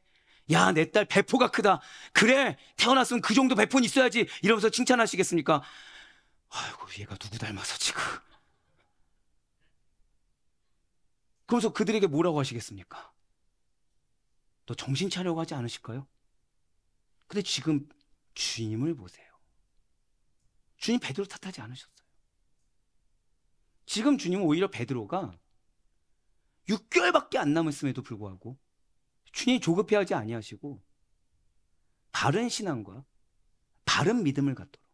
야, 내 딸 배포가 크다. 그래, 태어났으면 그 정도 배포는 있어야지. 이러면서 칭찬하시겠습니까? 아이고, 얘가 누구 닮아서 지금. 그러면서 그들에게 뭐라고 하시겠습니까? 너 정신 차려고 하지 않으실까요? 근데 지금 주님을 보세요. 주님 베드로 탓하지 않으셨어요. 지금 주님은 오히려 베드로가 6개월밖에 안 남았음에도 불구하고 주님이 조급해하지 아니하시고 바른 신앙과 바른 믿음을 갖도록,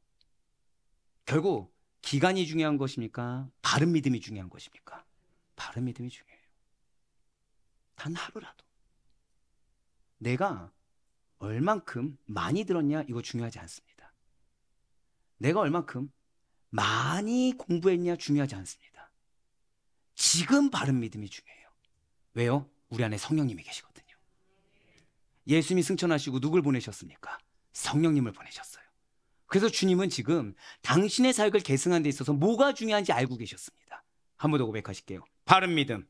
결국 기간이 중요한 것입니까? 바른 믿음이 중요한 것입니까? 바른 믿음이 중요해요. 단 하루라도 내가 얼만큼 많이 들었냐 이거 중요하지 않습니다. 내가 얼만큼 많이 공부했냐 중요하지 않습니다. 지금 바른 믿음이 중요해요. 왜요? 우리 안에 성령님이 계시거든요. 예수님이 승천하시고 누굴 보내셨습니까? 성령님을 보내셨어요. 그래서 주님은 지금 당신의 사역을 계승하는 데 있어서 뭐가 중요한지 알고 계셨습니다. 한 번 더 고백하실게요. 바른 믿음.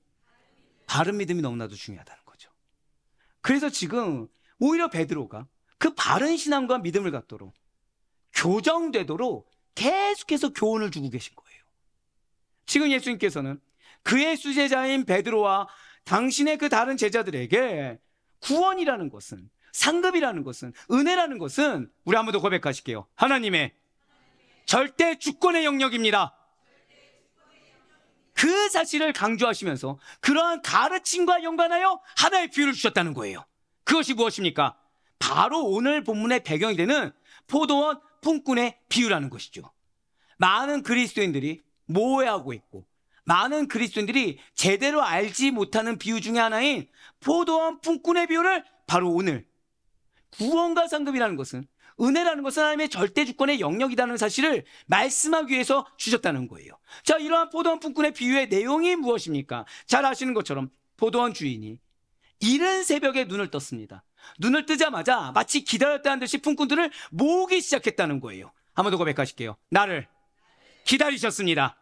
바른 믿음이 너무나도 중요하다는 거죠. 그래서 지금 오히려 베드로가 그 바른 신앙과 믿음을 갖도록 교정되도록 계속해서 교훈을 주고 계신 거예요. 지금 예수님께서는 그의 수제자인 베드로와 당신의 그 다른 제자들에게 구원이라는 것은, 상급이라는 것은, 은혜라는 것은 우리 한 번 더 고백하실게요. 하나님의 절대 주권의 영역입니다. 그 사실을 강조하시면서 그러한 가르침과 연관하여 하나의 비유를 주셨다는 거예요. 그것이 무엇입니까? 바로 오늘 본문의 배경이 되는 포도원 품꾼의 비유라는 것이죠. 많은 그리스도인들이 모해하고 있고 많은 그리스도인들이 제대로 알지 못하는 비유 중에 하나인 포도원 품꾼의 비유를 바로 오늘 구원과 상급이라는 것은, 은혜라는 것은 하나님의 절대 주권의 영역이라는 사실을 말씀하기 위해서 주셨다는 거예요. 자, 이러한 포도원 품꾼의 비유의 내용이 무엇입니까? 잘 아시는 것처럼 포도원 주인이 이른 새벽에 눈을 떴습니다. 눈을 뜨자마자 마치 기다렸다는 듯이 품꾼들을 모으기 시작했다는 거예요. 한 번 더 고백하실게요. 나를 기다리셨습니다.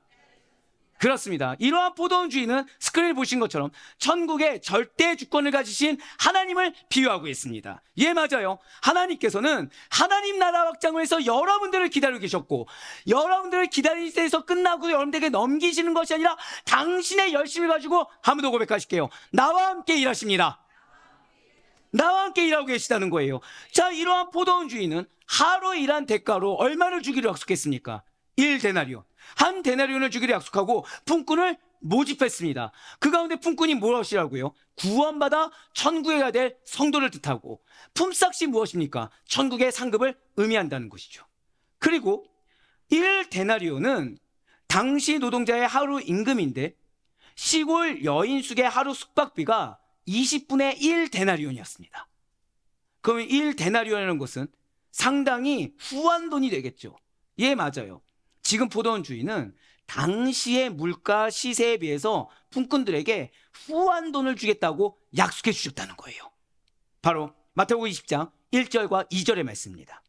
그렇습니다. 이러한 포도원 주인은 스크린을 보신 것처럼 천국의 절대 주권을 가지신 하나님을 비유하고 있습니다. 예, 맞아요. 하나님께서는 하나님 나라 확장을 위해서 여러분들을 기다리고 계셨고, 여러분들을 기다리는 데서 끝나고 여러분들에게 넘기시는 것이 아니라 당신의 열심을 가지고 한 번 더 고백하실게요. 나와 함께 일하십니다. 나와 함께 일하고 계시다는 거예요. 자, 이러한 포도원 주인은 하루 일한 대가로 얼마를 주기로 약속했습니까? 1데나리온. 한 데나리온을 주기로 약속하고 품꾼을 모집했습니다. 그 가운데 품꾼이 무엇이라고요? 구원받아 천국에 가야 될 성도를 뜻하고, 품삯이 무엇입니까? 천국의 상급을 의미한다는 것이죠. 그리고 1데나리온은 당시 노동자의 하루 임금인데 시골 여인숙의 하루 숙박비가 20분의 1데나리온이었습니다. 그러면 1데나리온이라는 것은 상당히 후한 돈이 되겠죠. 예, 맞아요. 지금 포도원 주인은 당시의 물가 시세에 비해서 품꾼들에게 후한 돈을 주겠다고 약속해 주셨다는 거예요. 바로 마태복음 20장 1절과 2절의 말씀입니다.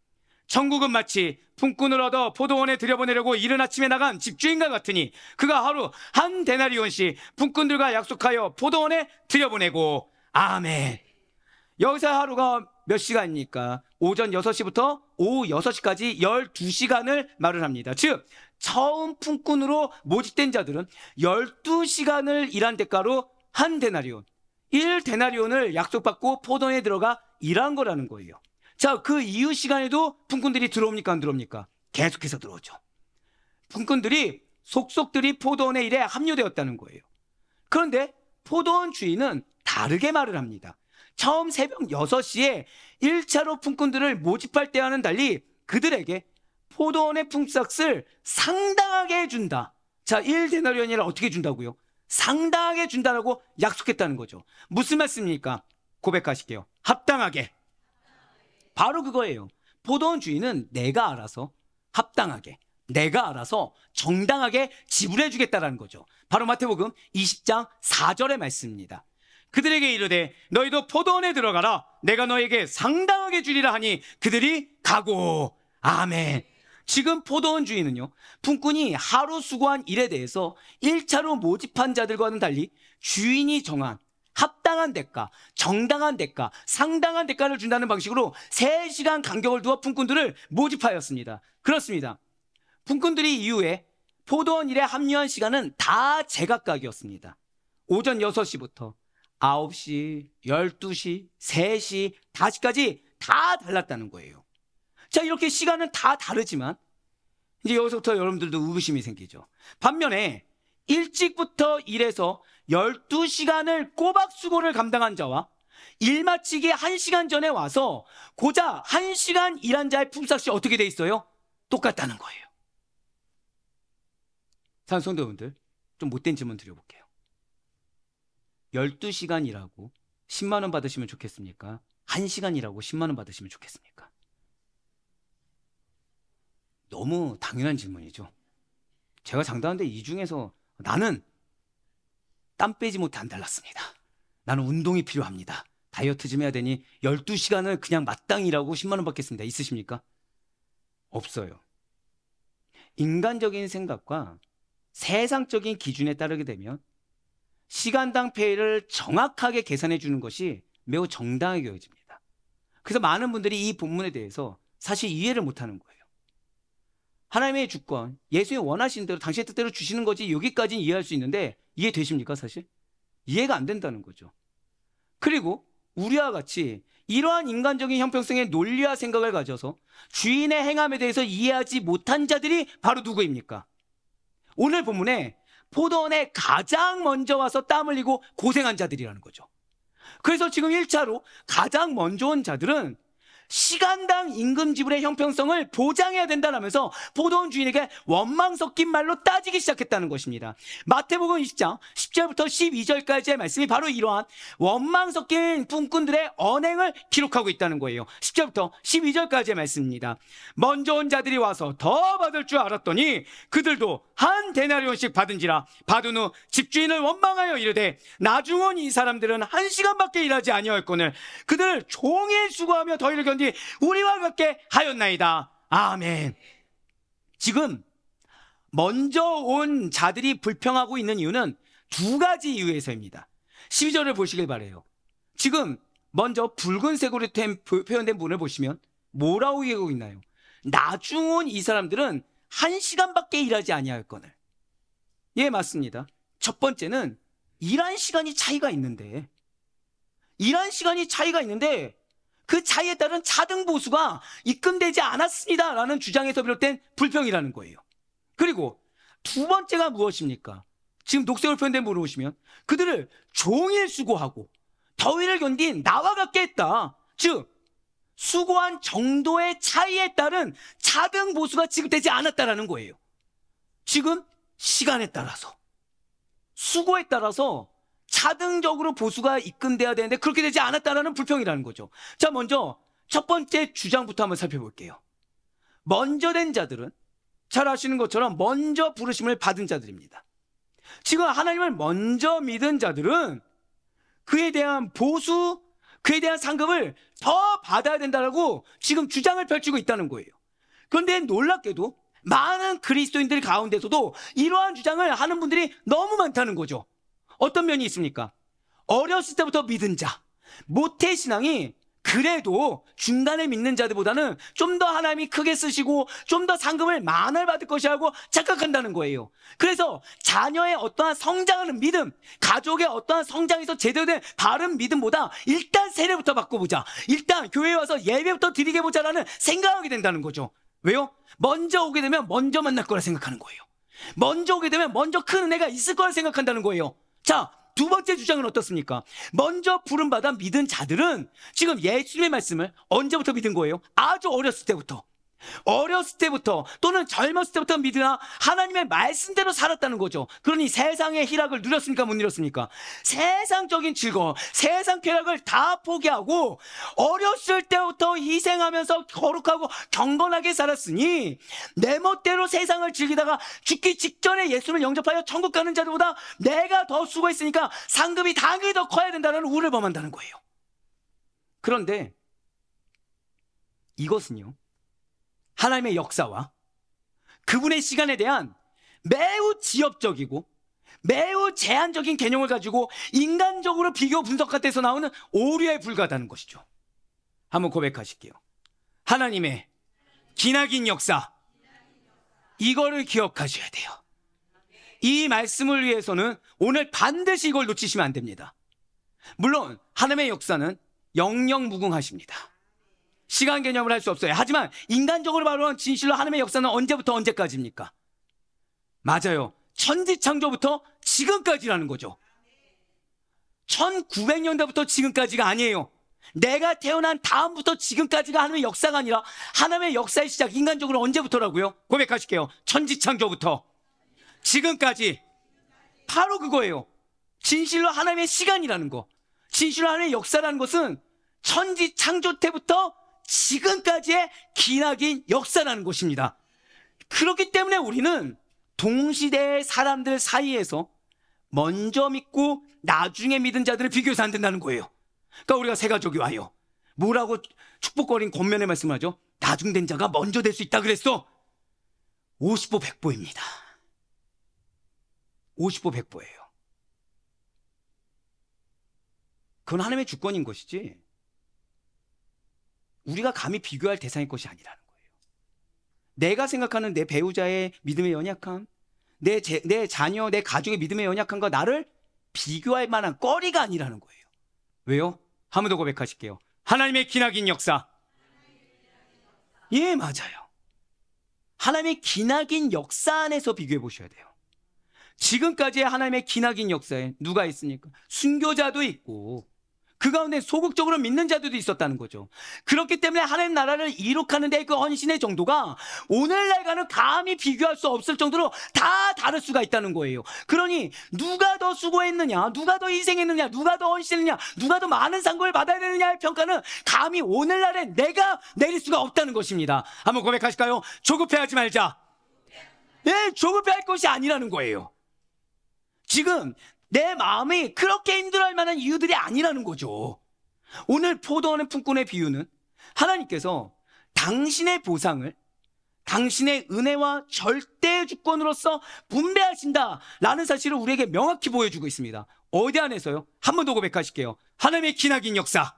천국은 마치 품꾼을 얻어 포도원에 들여보내려고 이른 아침에 나간 집주인과 같으니 그가 하루 한 데나리온씩 품꾼들과 약속하여 포도원에 들여보내고. 아멘. 여기서 하루가 몇 시간입니까? 오전 6시부터 오후 6시까지 12시간을 말을 합니다. 즉 처음 품꾼으로 모집된 자들은 12시간을 일한 대가로 한 데나리온, 1데나리온을 약속받고 포도원에 들어가 일한 거라는 거예요. 자, 그 이후 시간에도 품꾼들이 들어옵니까, 안 들어옵니까? 계속해서 들어오죠. 품꾼들이 속속들이 포도원의 일에 합류되었다는 거예요. 그런데 포도원 주인은 다르게 말을 합니다. 처음 새벽 6시에 1차로 품꾼들을 모집할 때와는 달리 그들에게 포도원의 품삯을 상당하게 해준다. 자, 1데나리온이라 어떻게 준다고요? 상당하게 준다라고 약속했다는 거죠. 무슨 말씀입니까? 고백하실게요. 합당하게. 바로 그거예요. 포도원 주인은 내가 알아서 합당하게, 내가 알아서 정당하게 지불해 주겠다라는 거죠. 바로 마태복음 20장 4절의 말씀입니다. 그들에게 이르되 너희도 포도원에 들어가라. 내가 너에게 상당하게 주리라 하니 그들이 가고. 아멘. 지금 포도원 주인은요, 품꾼이 하루 수고한 일에 대해서 1차로 모집한 자들과는 달리 주인이 정한 합당한 대가, 정당한 대가, 상당한 대가를 준다는 방식으로 3시간 간격을 두어 품꾼들을 모집하였습니다. 그렇습니다. 품꾼들이 이후에 포도원 일에 합류한 시간은 다 제각각이었습니다. 오전 6시부터 9시, 12시, 3시, 5시까지 다 달랐다는 거예요. 자, 이렇게 시간은 다 다르지만 이제 여기서부터 여러분들도 의구심이 생기죠. 반면에 일찍부터 일해서 12시간을 꼬박 수고를 감당한 자와 일 마치기 1시간 전에 와서 고작 1시간 일한 자의 품삯이 어떻게 돼 있어요? 똑같다는 거예요. 사랑하는 성도분들, 좀 못된 질문 드려볼게요. 12시간 일하고 10만 원 받으시면 좋겠습니까? 1시간 일하고 10만 원 받으시면 좋겠습니까? 너무 당연한 질문이죠. 제가 장담하는데 이 중에서 나는 땀 빼지 못해 안 달랐습니다. 나는 운동이 필요합니다. 다이어트 좀 해야 되니 12시간을 그냥 마땅히 일하고 10만 원 받겠습니다. 있으십니까? 없어요. 인간적인 생각과 세상적인 기준에 따르게 되면 시간당 페이를 정확하게 계산해 주는 것이 매우 정당하게 여겨집니다. 그래서 많은 분들이 이 본문에 대해서 사실 이해를 못하는 거예요. 하나님의 주권, 예수의 원하시는 대로 당신의 뜻대로 주시는 거지 여기까지는 이해할 수 있는데 이해되십니까? 사실 이해가 안 된다는 거죠. 그리고 우리와 같이 이러한 인간적인 형평성의 논리와 생각을 가져서 주인의 행함에 대해서 이해하지 못한 자들이 바로 누구입니까? 오늘 본문에 포도원에 가장 먼저 와서 땀 흘리고 고생한 자들이라는 거죠. 그래서 지금 1차로 가장 먼저 온 자들은 시간당 임금 지불의 형평성을 보장해야 된다라면서 포도원 주인에게 원망 섞인 말로 따지기 시작했다는 것입니다. 마태복음 20장 10절부터 12절까지의 말씀이 바로 이러한 원망 섞인 품꾼들의 언행을 기록하고 있다는 거예요. 10절부터 12절까지의 말씀입니다. 먼저 온 자들이 와서 더 받을 줄 알았더니 그들도 한 데나리온씩 받은지라. 받은 후 집주인을 원망하여 이르되 나중 온 이 사람들은 1시간밖에 일하지 아니하였거늘 그들을 종일 수고하며 더위를 견디 우리와 같게 하였나이다. 아멘. 지금 먼저 온 자들이 불평하고 있는 이유는 두 가지 이유에서입니다. 12절을 보시길 바라요. 지금 먼저 붉은색으로 표현된 문을 보시면 뭐라고 얘기하고 있나요? 나중 온 이 사람들은 1시간밖에 일하지 아니하였거늘. 예, 맞습니다. 첫 번째는 일한 시간이 차이가 있는데 그 차이에 따른 차등 보수가 입금되지 않았습니다 라는 주장에서 비롯된 불평이라는 거예요. 그리고 두 번째가 무엇입니까? 지금 녹색으로 표현된 부분을 보시면 그들을 종일 수고하고 더위를 견딘 나와 같게 했다. 즉 수고한 정도의 차이에 따른 차등 보수가 지급되지 않았다라는 거예요. 지금 시간에 따라서 수고에 따라서 차등적으로 보수가 입금돼야 되는데 그렇게 되지 않았다라는 불평이라는 거죠. 자, 먼저 첫 번째 주장부터 한번 살펴볼게요. 먼저 된 자들은 잘 아시는 것처럼 먼저 부르심을 받은 자들입니다. 지금 하나님을 먼저 믿은 자들은 그에 대한 보수, 그에 대한 상급을 더 받아야 된다라고 지금 주장을 펼치고 있다는 거예요. 그런데 놀랍게도 많은 그리스도인들 가운데서도 이러한 주장을 하는 분들이 너무 많다는 거죠. 어떤 면이 있습니까? 어렸을 때부터 믿은 자, 모태신앙이 그래도 중간에 믿는 자들보다는 좀 더 하나님이 크게 쓰시고 좀 더 상급을 많이 받을 것이라고 착각한다는 거예요. 그래서 자녀의 어떠한 성장하는 믿음, 가족의 어떠한 성장에서 제대로 된 바른 믿음보다 일단 세례부터 바꿔보자, 일단 교회에 와서 예배부터 드리게 보자라는 생각하게 된다는 거죠. 왜요? 먼저 오게 되면 먼저 만날 거라 생각하는 거예요. 먼저 오게 되면 먼저 큰 은혜가 있을 거라 생각한다는 거예요. 자, 두 번째 주장은 어떻습니까? 먼저 부름받아 믿은 자들은 지금 예수님의 말씀을 언제부터 믿은 거예요? 아주 어렸을 때부터 또는 젊었을 때부터 믿으나 하나님의 말씀대로 살았다는 거죠. 그러니 세상의 희락을 누렸습니까? 못 누렸습니까? 세상적인 즐거움, 세상 쾌락을 다 포기하고 어렸을 때부터 희생하면서 거룩하고 경건하게 살았으니 내 멋대로 세상을 즐기다가 죽기 직전에 예수를 영접하여 천국 가는 자들보다 내가 더 수고했으니까 상급이 당연히 더 커야 된다는 우를 범한다는 거예요. 그런데 이것은요, 하나님의 역사와 그분의 시간에 대한 매우 지엽적이고 매우 제한적인 개념을 가지고 인간적으로 비교 분석할 때서 나오는 오류에 불과하다는 것이죠. 한번 고백하실게요. 하나님의 기나긴 역사, 이거를 기억하셔야 돼요. 이 말씀을 위해서는 오늘 반드시 이걸 놓치시면 안 됩니다. 물론 하나님의 역사는 영영무궁하십니다. 시간 개념을 할 수 없어요. 하지만 인간적으로 말하면 진실로 하나님의 역사는 언제부터 언제까지입니까? 맞아요. 천지창조부터 지금까지라는 거죠. 1900년대부터 지금까지가 아니에요. 내가 태어난 다음부터 지금까지가 하나님의 역사가 아니라 하나님의 역사의 시작, 인간적으로 언제부터라고요? 고백하실게요. 천지창조부터 지금까지. 바로 그거예요. 진실로 하나님의 시간이라는 거, 진실로 하나님의 역사라는 것은 천지창조 때부터 지금까지의 기나긴 역사라는 것입니다. 그렇기 때문에 우리는 동시대의 사람들 사이에서 먼저 믿고 나중에 믿은 자들을 비교해서 안 된다는 거예요. 그러니까 우리가 새 가족이 와요. 뭐라고 축복거린 권면의 말씀을 하죠? 나중된 자가 먼저 될 수 있다 그랬어. 50보 100보입니다. 50보 100보예요. 그건 하나님의 주권인 것이지 우리가 감히 비교할 대상의 것이 아니라는 거예요. 내가 생각하는 내 배우자의 믿음의 연약함, 내 자녀, 내 가족의 믿음의 연약함과 나를 비교할 만한 거리가 아니라는 거예요. 왜요? 한 번 더 고백하실게요. 하나님의 기나긴 역사. 예, 맞아요. 하나님의 기나긴 역사 안에서 비교해 보셔야 돼요. 지금까지의 하나님의 기나긴 역사에 누가 있습니까? 순교자도 있고 그 가운데 소극적으로 믿는 자들도 있었다는 거죠. 그렇기 때문에 하나님 나라를 이룩하는 데 그 헌신의 정도가 오늘날과는 감히 비교할 수 없을 정도로 다 다를 수가 있다는 거예요. 그러니 누가 더 수고했느냐, 누가 더 희생했느냐, 누가 더 헌신했느냐, 누가 더 많은 상급을 받아야 되느냐의 평가는 감히 오늘날에 내가 내릴 수가 없다는 것입니다. 한번 고백하실까요? 조급해하지 말자. 예, 조급해할 것이 아니라는 거예요. 지금 내 마음이 그렇게 힘들어할 만한 이유들이 아니라는 거죠. 오늘 포도원의 품꾼의 비유는 하나님께서 당신의 보상을 당신의 은혜와 절대 주권으로서 분배하신다라는 사실을 우리에게 명확히 보여주고 있습니다. 어디 안에서요? 한 번 더 고백하실게요. 하나님의 기나긴 역사.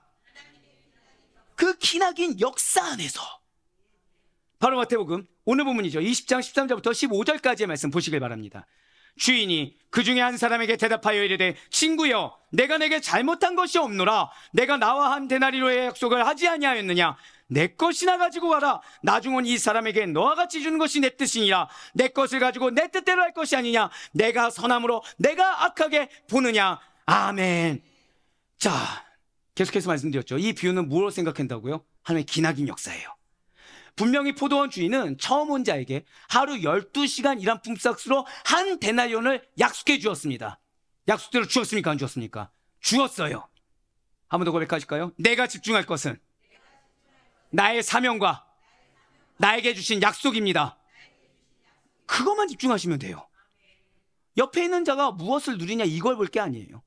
그 기나긴 역사 안에서 바로 마태복음 오늘 본문이죠. 20장 13절부터 15절까지의 말씀 보시길 바랍니다. 주인이 그 중에 한 사람에게 대답하여 이르되 친구여 내가 내게 잘못한 것이 없노라. 내가 나와 한 데나리로의 약속을 하지 아니하였느냐. 내 것이나 가지고 가라. 나중은 이 사람에게 너와 같이 주는 것이 내 뜻이니라. 내 것을 가지고 내 뜻대로 할 것이 아니냐. 내가 선함으로 내가 악하게 보느냐. 아멘. 자, 계속해서 말씀드렸죠. 이 비유는 무엇을 생각한다고요? 하나님의 기나긴 역사예요. 분명히 포도원 주인은 처음 온 자에게 하루 12시간 일한 품삯으로 한 데나리온을 약속해 주었습니다. 약속대로 주었습니까? 안 주었습니까? 주었어요. 한 번 더 고백하실까요? 내가 집중할 것은 나의 사명과 나에게 주신 약속입니다. 그것만 집중하시면 돼요. 옆에 있는 자가 무엇을 누리냐 이걸 볼 게 아니에요.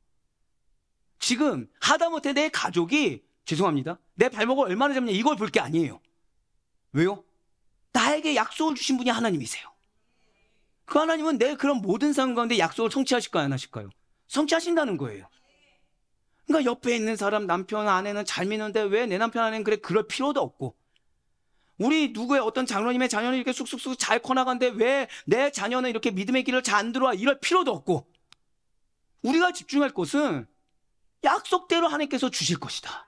지금 하다못해 내 가족이 죄송합니다. 내 발목을 얼마나 잡냐 이걸 볼 게 아니에요. 왜요? 나에게 약속을 주신 분이 하나님이세요. 그 하나님은 내 그런 모든 상황 가운데 약속을 성취하실까요? 안 하실까요? 성취하신다는 거예요. 그러니까 옆에 있는 사람 남편 아내는 잘 믿는데 왜 내 남편 아내는 그래? 그럴 필요도 없고 우리 누구의 어떤 장로님의 자녀는 이렇게 쑥쑥쑥 잘 커나가는데 왜 내 자녀는 이렇게 믿음의 길을 잘 안 들어와? 이럴 필요도 없고 우리가 집중할 것은 약속대로 하나님께서 주실 것이다.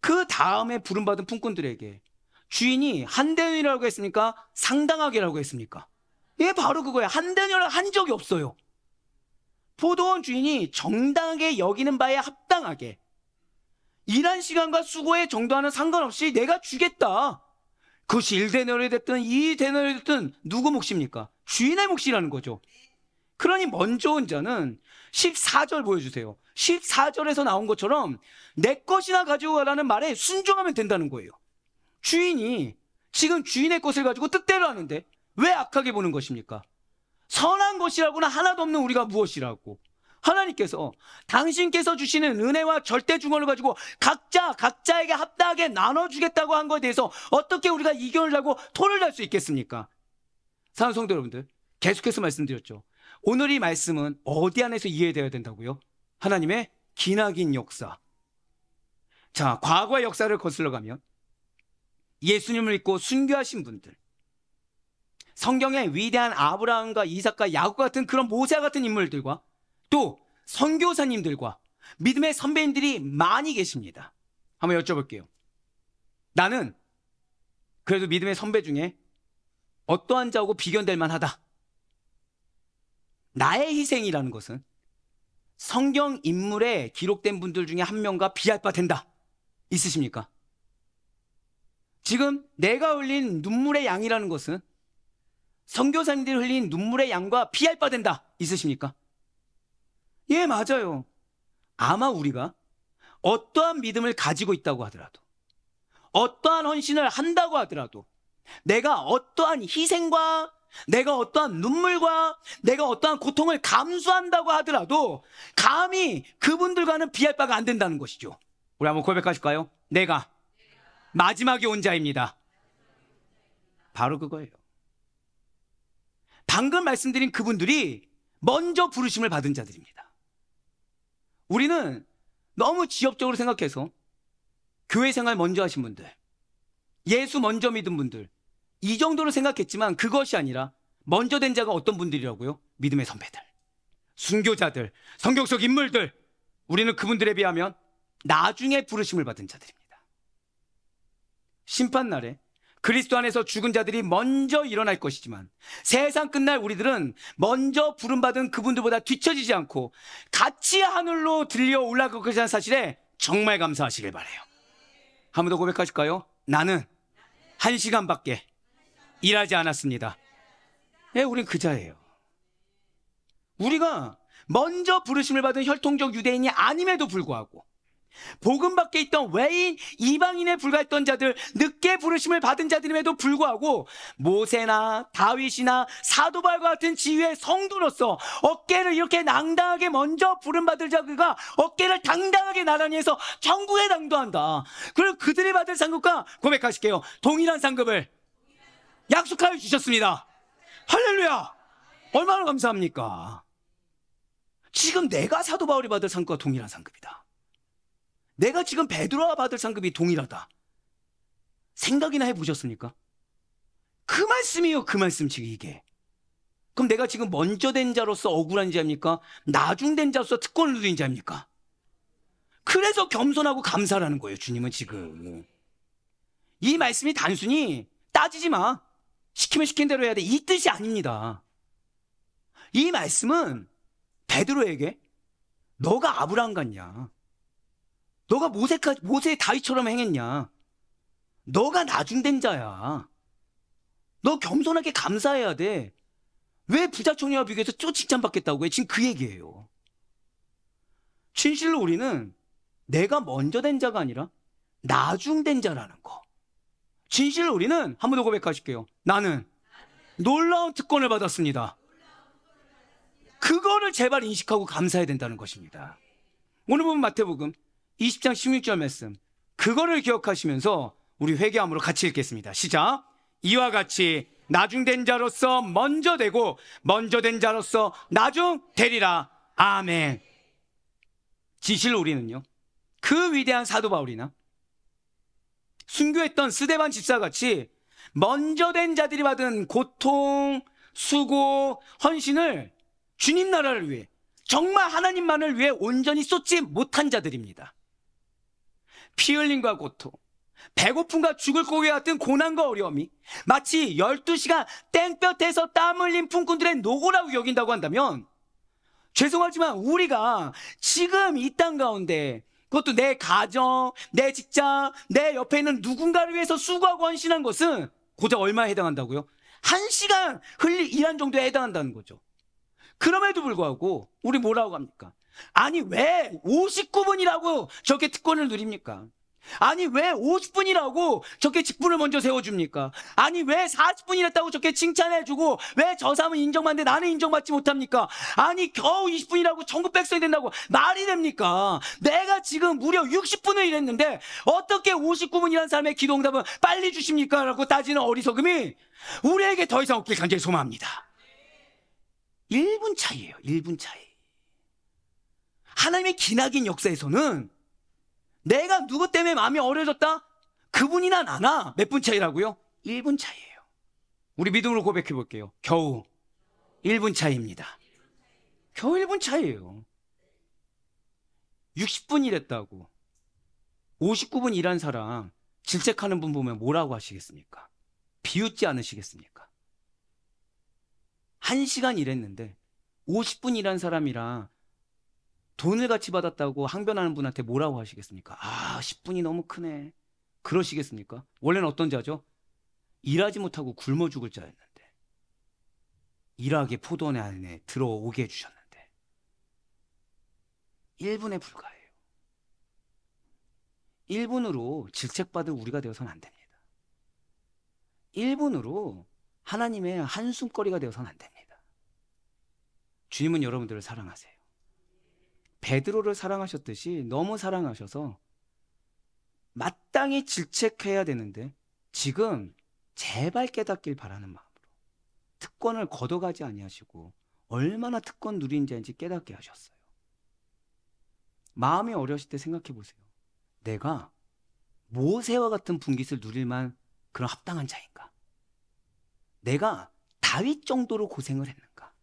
그 다음에 부름받은 품꾼들에게 주인이 한 데나리온이라고 했습니까? 상당하게라고 했습니까? 예, 바로 그거예요. 한 데나리온을 한 적이 없어요. 포도원 주인이 정당하게 여기는 바에 합당하게 일한 시간과 수고의 정도와는 상관없이 내가 주겠다. 그것이 1데나리온이 됐든 2데나리온이 됐든 누구 몫입니까? 주인의 몫이라는 거죠. 그러니 먼저 온 자는 14절 보여주세요. 14절에서 나온 것처럼 내 것이나 가지고 가라는 말에 순종하면 된다는 거예요. 주인이 지금 주인의 것을 가지고 뜻대로 하는데 왜 악하게 보는 것입니까? 선한 것이라고는 하나도 없는 우리가 무엇이라고? 하나님께서 당신께서 주시는 은혜와 절대 주권을 가지고 각자에게 합당하게 나눠주겠다고 한 것에 대해서 어떻게 우리가 이견을 하고 토를 할 수 있겠습니까? 사랑하는 성도 여러분들, 계속해서 말씀드렸죠. 오늘 이 말씀은 어디 안에서 이해되어야 된다고요? 하나님의 기나긴 역사. 자, 과거의 역사를 거슬러 가면 예수님을 믿고 순교하신 분들, 성경의 위대한 아브라함과 이삭과 야곱 같은 그런 모세 같은 인물들과 또 선교사님들과 믿음의 선배님들이 많이 계십니다. 한번 여쭤볼게요. 나는 그래도 믿음의 선배 중에 어떠한 자하고 비견될 만하다. 나의 희생이라는 것은 성경 인물에 기록된 분들 중에 한 명과 비할 바 된다. 있으십니까? 지금 내가 흘린 눈물의 양이라는 것은 선교사님들이 흘린 눈물의 양과 비할 바 된다. 있으십니까? 예, 맞아요. 아마 우리가 어떠한 믿음을 가지고 있다고 하더라도 어떠한 헌신을 한다고 하더라도 내가 어떠한 희생과 내가 어떠한 눈물과 내가 어떠한 고통을 감수한다고 하더라도 감히 그분들과는 비할 바가 안 된다는 것이죠. 우리 한번 고백하실까요? 내가 마지막에 온 자입니다. 바로 그거예요. 방금 말씀드린 그분들이 먼저 부르심을 받은 자들입니다. 우리는 너무 지엽적으로 생각해서 교회 생활 먼저 하신 분들, 예수 먼저 믿은 분들 이 정도로 생각했지만 그것이 아니라 먼저 된 자가 어떤 분들이라고요? 믿음의 선배들, 순교자들, 성경 속 인물들. 우리는 그분들에 비하면 나중에 부르심을 받은 자들입니다. 심판날에 그리스도 안에서 죽은 자들이 먼저 일어날 것이지만 세상 끝날 우리들은 먼저 부름받은 그분들보다 뒤처지지 않고 같이 하늘로 들려 올라갈 것이라는 사실에 정말 감사하시길 바라요. 한 번 더 고백하실까요? 나는 1시간밖에 일하지 않았습니다. 예, 우린 그자예요. 우리가 먼저 부르심을 받은 혈통적 유대인이 아님에도 불구하고 복음 밖에 있던 외인, 이방인에 불과했던 자들, 늦게 부르심을 받은 자들임에도 불구하고 모세나 다윗이나 사도 바울과 같은 지위의 성도로서 어깨를 이렇게 당당하게 먼저 부름받을 자들과 어깨를 당당하게 나란히 해서 천국에 당도한다. 그리고 그들이 받을 상급과 고백하실게요. 동일한 상급을 약속하여 주셨습니다. 할렐루야! 얼마나 감사합니까? 지금 내가 사도 바울이 받을 상급과 동일한 상급이다. 내가 지금 베드로가 받을 상급이 동일하다. 생각이나 해보셨습니까? 그 말씀이에요. 그 말씀 지금 이게. 그럼 내가 지금 먼저 된 자로서 억울한 자입니까? 나중된 자로서 특권을 누린 자입니까? 그래서 겸손하고 감사라는 거예요. 주님은 지금. 이 말씀이 단순히 따지지 마. 시키면 시킨 대로 해야 돼. 이 뜻이 아닙니다. 이 말씀은 베드로에게 너가 아브라함 같냐? 너가 모세 다윗처럼 행했냐? 너가 나중된 자야. 너 겸손하게 감사해야 돼. 왜 부자청년과 비교해서 또 칭찬받겠다고 해? 지금 그 얘기예요. 진실로 우리는 내가 먼저 된 자가 아니라 나중된 자라는 거. 진실로 우리는 한 번 더 고백하실게요. 나는 놀라운 특권을 받았습니다. 그거를 제발 인식하고 감사해야 된다는 것입니다. 오늘 보면 마태복음 20장 16절 말씀, 그거를 기억하시면서 우리 회개함으로 같이 읽겠습니다. 시작. 이와 같이 나중된 자로서 먼저 되고 먼저 된 자로서 나중 되리라. 아멘. 진실로 우리는요, 그 위대한 사도 바울이나 순교했던 스데반 집사같이 먼저 된 자들이 받은 고통, 수고, 헌신을 주님 나라를 위해, 정말 하나님만을 위해 온전히 쏟지 못한 자들입니다. 피 흘림과 고통, 배고픔과 죽을 고기 같은 고난과 어려움이 마치 12시간 땡볕에서 땀 흘린 품꾼들의 노고라고 여긴다고 한다면, 죄송하지만 우리가 지금 이 땅 가운데, 그것도 내 가정, 내 직장, 내 옆에 있는 누군가를 위해서 수고하고 헌신한 것은 고작 얼마에 해당한다고요? 1시간 일한 정도에 해당한다는 거죠. 그럼에도 불구하고 우리 뭐라고 합니까? 아니 왜 59분이라고 저렇게 특권을 누립니까? 아니 왜 50분이라고 저렇게 직분을 먼저 세워줍니까? 아니 왜 40분이랬다고 저렇게 칭찬해주고 왜 저 사람은 인정받는데 나는 인정받지 못합니까? 아니 겨우 20분이라고 전국 백성이 된다고 말이 됩니까? 내가 지금 무려 60분을 일했는데 어떻게 59분이라는 사람의 기도응답은 빨리 주십니까? 라고 따지는 어리석음이 우리에게 더 이상 없길 간절히 소망합니다. 1분 차이예요. 1분 차이. 하나님의 기나긴 역사에서는 내가 누구 때문에 마음이 어려졌다? 그분이나 나나 몇 분 차이라고요? 1분 차이예요. 우리 믿음으로 고백해 볼게요. 겨우 1분 차이입니다. 겨우 1분 차이예요. 60분 일했다고 59분 일한 사람 질책하는 분 보면 뭐라고 하시겠습니까? 비웃지 않으시겠습니까? 1시간 일했는데 50분 일한 사람이랑 돈을 같이 받았다고 항변하는 분한테 뭐라고 하시겠습니까? 아, 10분이 너무 크네. 그러시겠습니까? 원래는 어떤 자죠? 일하지 못하고 굶어 죽을 자였는데 일하게 포도원 안에 들어오게 해주셨는데 1분에 불과해요. 1분으로 질책받을 우리가 되어서는 안 됩니다. 1분으로 하나님의 한숨거리가 되어서는 안 됩니다. 주님은 여러분들을 사랑하세요. 베드로를 사랑하셨듯이 너무 사랑하셔서 마땅히 질책해야 되는데 지금 제발 깨닫길 바라는 마음으로 특권을 걷어가지 아니하시고 얼마나 특권 누린 자인지 깨닫게 하셨어요. 마음이 어려우실 때 생각해 보세요. 내가 모세와 같은 분깃을 누릴 만한 그런 합당한 자인가? 내가 다윗 정도로 고생을 했는가?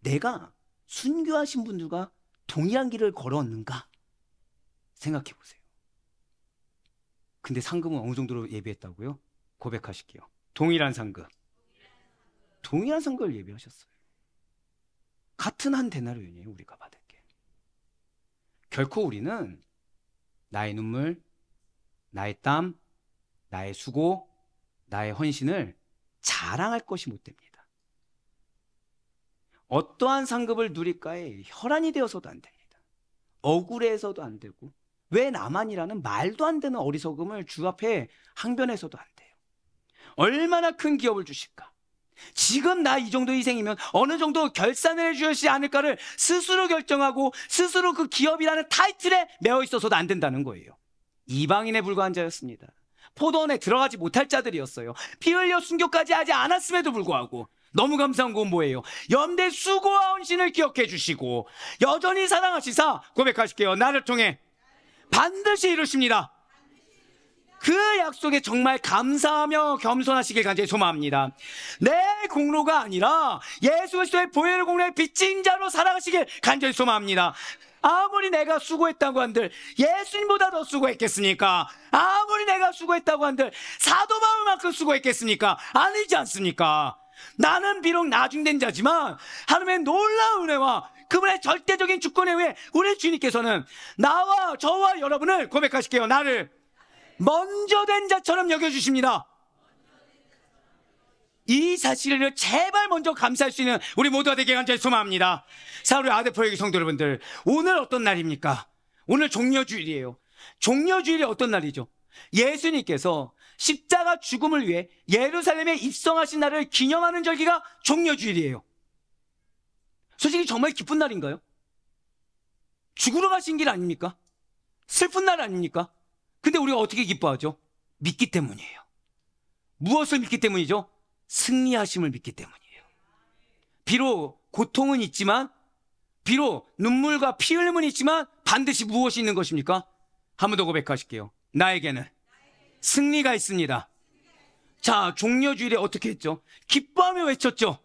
내가 순교하신 분들과 동일한 길을 걸었는가? 생각해 보세요. 근데 상금은 어느 정도로 예비했다고요? 고백하실게요. 동일한 상금. 동일한 상금을 예비하셨어요. 같은 한 데나리온이에요, 우리가 받을 게. 결코 우리는 나의 눈물, 나의 땀, 나의 수고, 나의 헌신을 자랑할 것이 못 됩니다. 어떠한 상급을 누릴까에 혈안이 되어서도 안 됩니다. 억울해서도 안 되고, 왜 나만이라는 말도 안 되는 어리석음을 주 앞에 항변해서도 안 돼요. 얼마나 큰 기업을 주실까? 지금 나 이 정도 희생이면 어느 정도 결산을 해주시지 않을까를 스스로 결정하고 스스로 그 기업이라는 타이틀에 매어 있어서도 안 된다는 거예요. 이방인에 불과한 자였습니다. 포도원에 들어가지 못할 자들이었어요. 피 흘려 순교까지 하지 않았음에도 불구하고 너무 감사한 건 뭐예요? 염대 수고와 헌신을 기억해 주시고 여전히 사랑하시사 고백하실게요. 나를 통해 반드시 이루십니다. 그 약속에 정말 감사하며 겸손하시길 간절히 소망합니다. 내 공로가 아니라 예수 그리스도의 보혈 공로의 빚진 자로 살아가시길 간절히 소망합니다. 아무리 내가 수고했다고 한들 예수님보다 더 수고했겠습니까? 아무리 내가 수고했다고 한들 사도 바울만큼 수고했겠습니까? 아니지 않습니까? 나는 비록 나중된 자지만 하나님의 놀라운 은혜와 그분의 절대적인 주권에 의해 우리 주님께서는 나와 저와 여러분을 고백하실게요. 나를 먼저 된 자처럼 여겨주십니다. 이 사실을 제발 먼저 감사할 수 있는 우리 모두가 되게 간절히 소망합니다. 사울의 아데포에게 성도 여러분들, 오늘 어떤 날입니까? 오늘 종려주일이에요. 종려주일이 어떤 날이죠? 예수님께서 십자가 죽음을 위해 예루살렘에 입성하신 날을 기념하는 절기가 종려주일이에요. 솔직히 정말 기쁜 날인가요? 죽으러 가신 길 아닙니까? 슬픈 날 아닙니까? 근데 우리가 어떻게 기뻐하죠? 믿기 때문이에요. 무엇을 믿기 때문이죠? 승리하심을 믿기 때문이에요. 비록 고통은 있지만, 비록 눈물과 피 흘림은 있지만 반드시 무엇이 있는 것입니까? 한 번 더 고백하실게요. 나에게는 승리가 있습니다. 자, 종려주일에 어떻게 했죠? 기뻐하며 외쳤죠.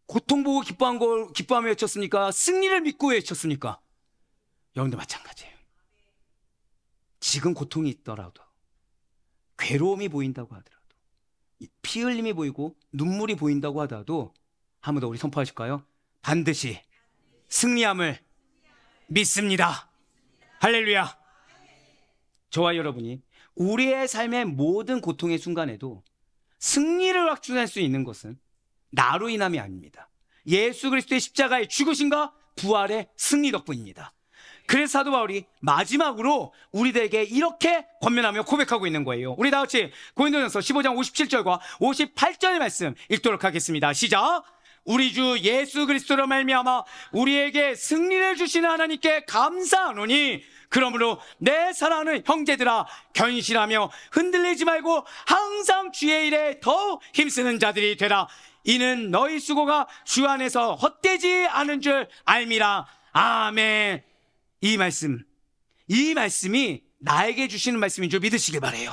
고통 보고 기뻐하며 외쳤습니까? 승리를 믿고 외쳤습니까? 여러분도 마찬가지예요. 지금 고통이 있더라도, 괴로움이 보인다고 하더라도, 피 흘림이 보이고 눈물이 보인다고 하더라도 한 번 더 우리 선포하실까요? 반드시 승리함을 믿습니다. 할렐루야. 저와 여러분이 우리의 삶의 모든 고통의 순간에도 승리를 확증할 수 있는 것은 나로 인함이 아닙니다. 예수 그리스도의 십자가의 죽으심과 부활의 승리 덕분입니다. 그래서 사도 바울이 마지막으로 우리들에게 이렇게 권면하며 고백하고 있는 거예요. 우리 다 같이 고린도전서 15장 57절과 58절의 말씀 읽도록 하겠습니다. 시작. 우리 주 예수 그리스도로 말미암아 우리에게 승리를 주시는 하나님께 감사하노니 그러므로 내 사랑하는 형제들아 견실하며 흔들리지 말고 항상 주의 일에 더욱 힘쓰는 자들이 되라. 이는 너희 수고가 주 안에서 헛되지 않은 줄 알미라. 아멘. 이 말씀이 나에게 주시는 말씀인 줄 믿으시길 바래요.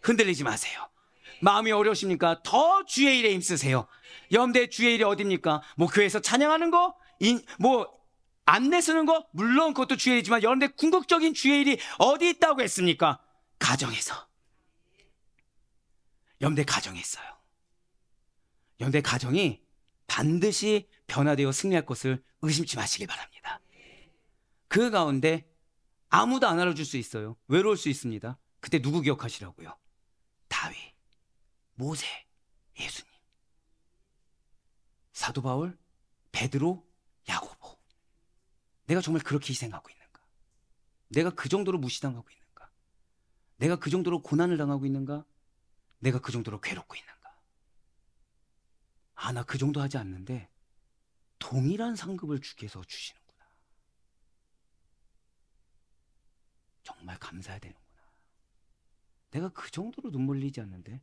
흔들리지 마세요. 마음이 어려우십니까? 더 주의 일에 힘쓰세요. 여러분들 주의 일이 어딥니까? 뭐 교회에서 찬양하는 거? 안내 쓰는 거? 물론 그것도 주의 일이지만 여러분들 궁극적인 주의 일이 어디 있다고 했습니까? 가정에서. 여러분들 가정에 있어요. 여러분들 가정이 반드시 변화되어 승리할 것을 의심치 마시길 바랍니다. 그 가운데 아무도 안 알아줄 수 있어요. 외로울 수 있습니다. 그때 누구 기억하시라고요? 다윗, 모세, 예수님, 사도 바울, 베드로, 야고보. 내가 정말 그렇게 희생하고 있는가? 내가 그 정도로 무시당하고 있는가? 내가 그 정도로 고난을 당하고 있는가? 내가 그 정도로 괴롭고 있는가? 나 그 정도 하지 않는데 동일한 상급을 주께서 주시는구나. 정말 감사해야 되는구나. 내가 그 정도로 눈물 흘리지 않는데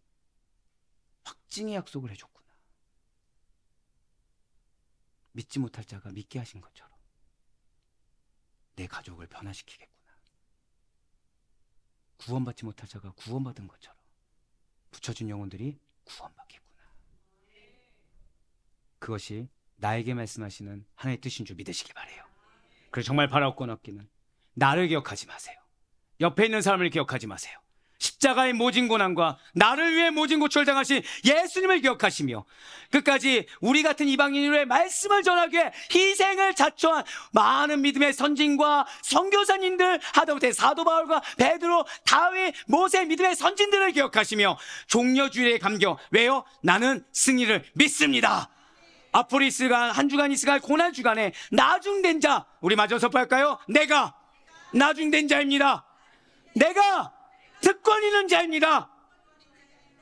확증의 약속을 해줬구나. 믿지 못할 자가 믿게 하신 것처럼 내 가족을 변화시키겠구나. 구원받지 못할 자가 구원받은 것처럼 붙여준 영혼들이 구원받겠구나. 그것이 나에게 말씀하시는 하나님의 뜻인 줄 믿으시기 바래요. 그래서 정말 바라옵고 얻기는 나를 기억하지 마세요. 옆에 있는 사람을 기억하지 마세요. 십자가의 모진 고난과 나를 위해 모진 고초를 당하신 예수님을 기억하시며 끝까지 우리 같은 이방인을 위해 말씀을 전하기 위해 희생을 자초한 많은 믿음의 선진과 선교사님들, 하다못해 사도 바울과 베드로, 다윗, 모세 믿음의 선진들을 기억하시며 종려주일의 감격. 왜요? 나는 승리를 믿습니다. 앞으로 있을간 한 주간 있을간 고난 주간에 나중된 자, 우리 마저 선포할까요? 내가 나중된 자입니다. 내가 특권 있는 자입니다.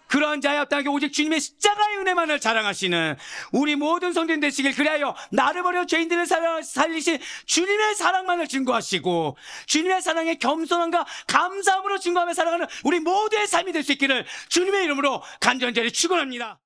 그러한 자였다는 오직 주님의 십자가의 은혜만을 자랑하시는 우리 모든 성도님 되시길, 그리하여 나를 버려 죄인들을 살리신 주님의 사랑만을 증거하시고 주님의 사랑에 겸손함과 감사함으로 증거하며 살아가는 우리 모두의 삶이 될 수 있기를 주님의 이름으로 간절히 축원합니다.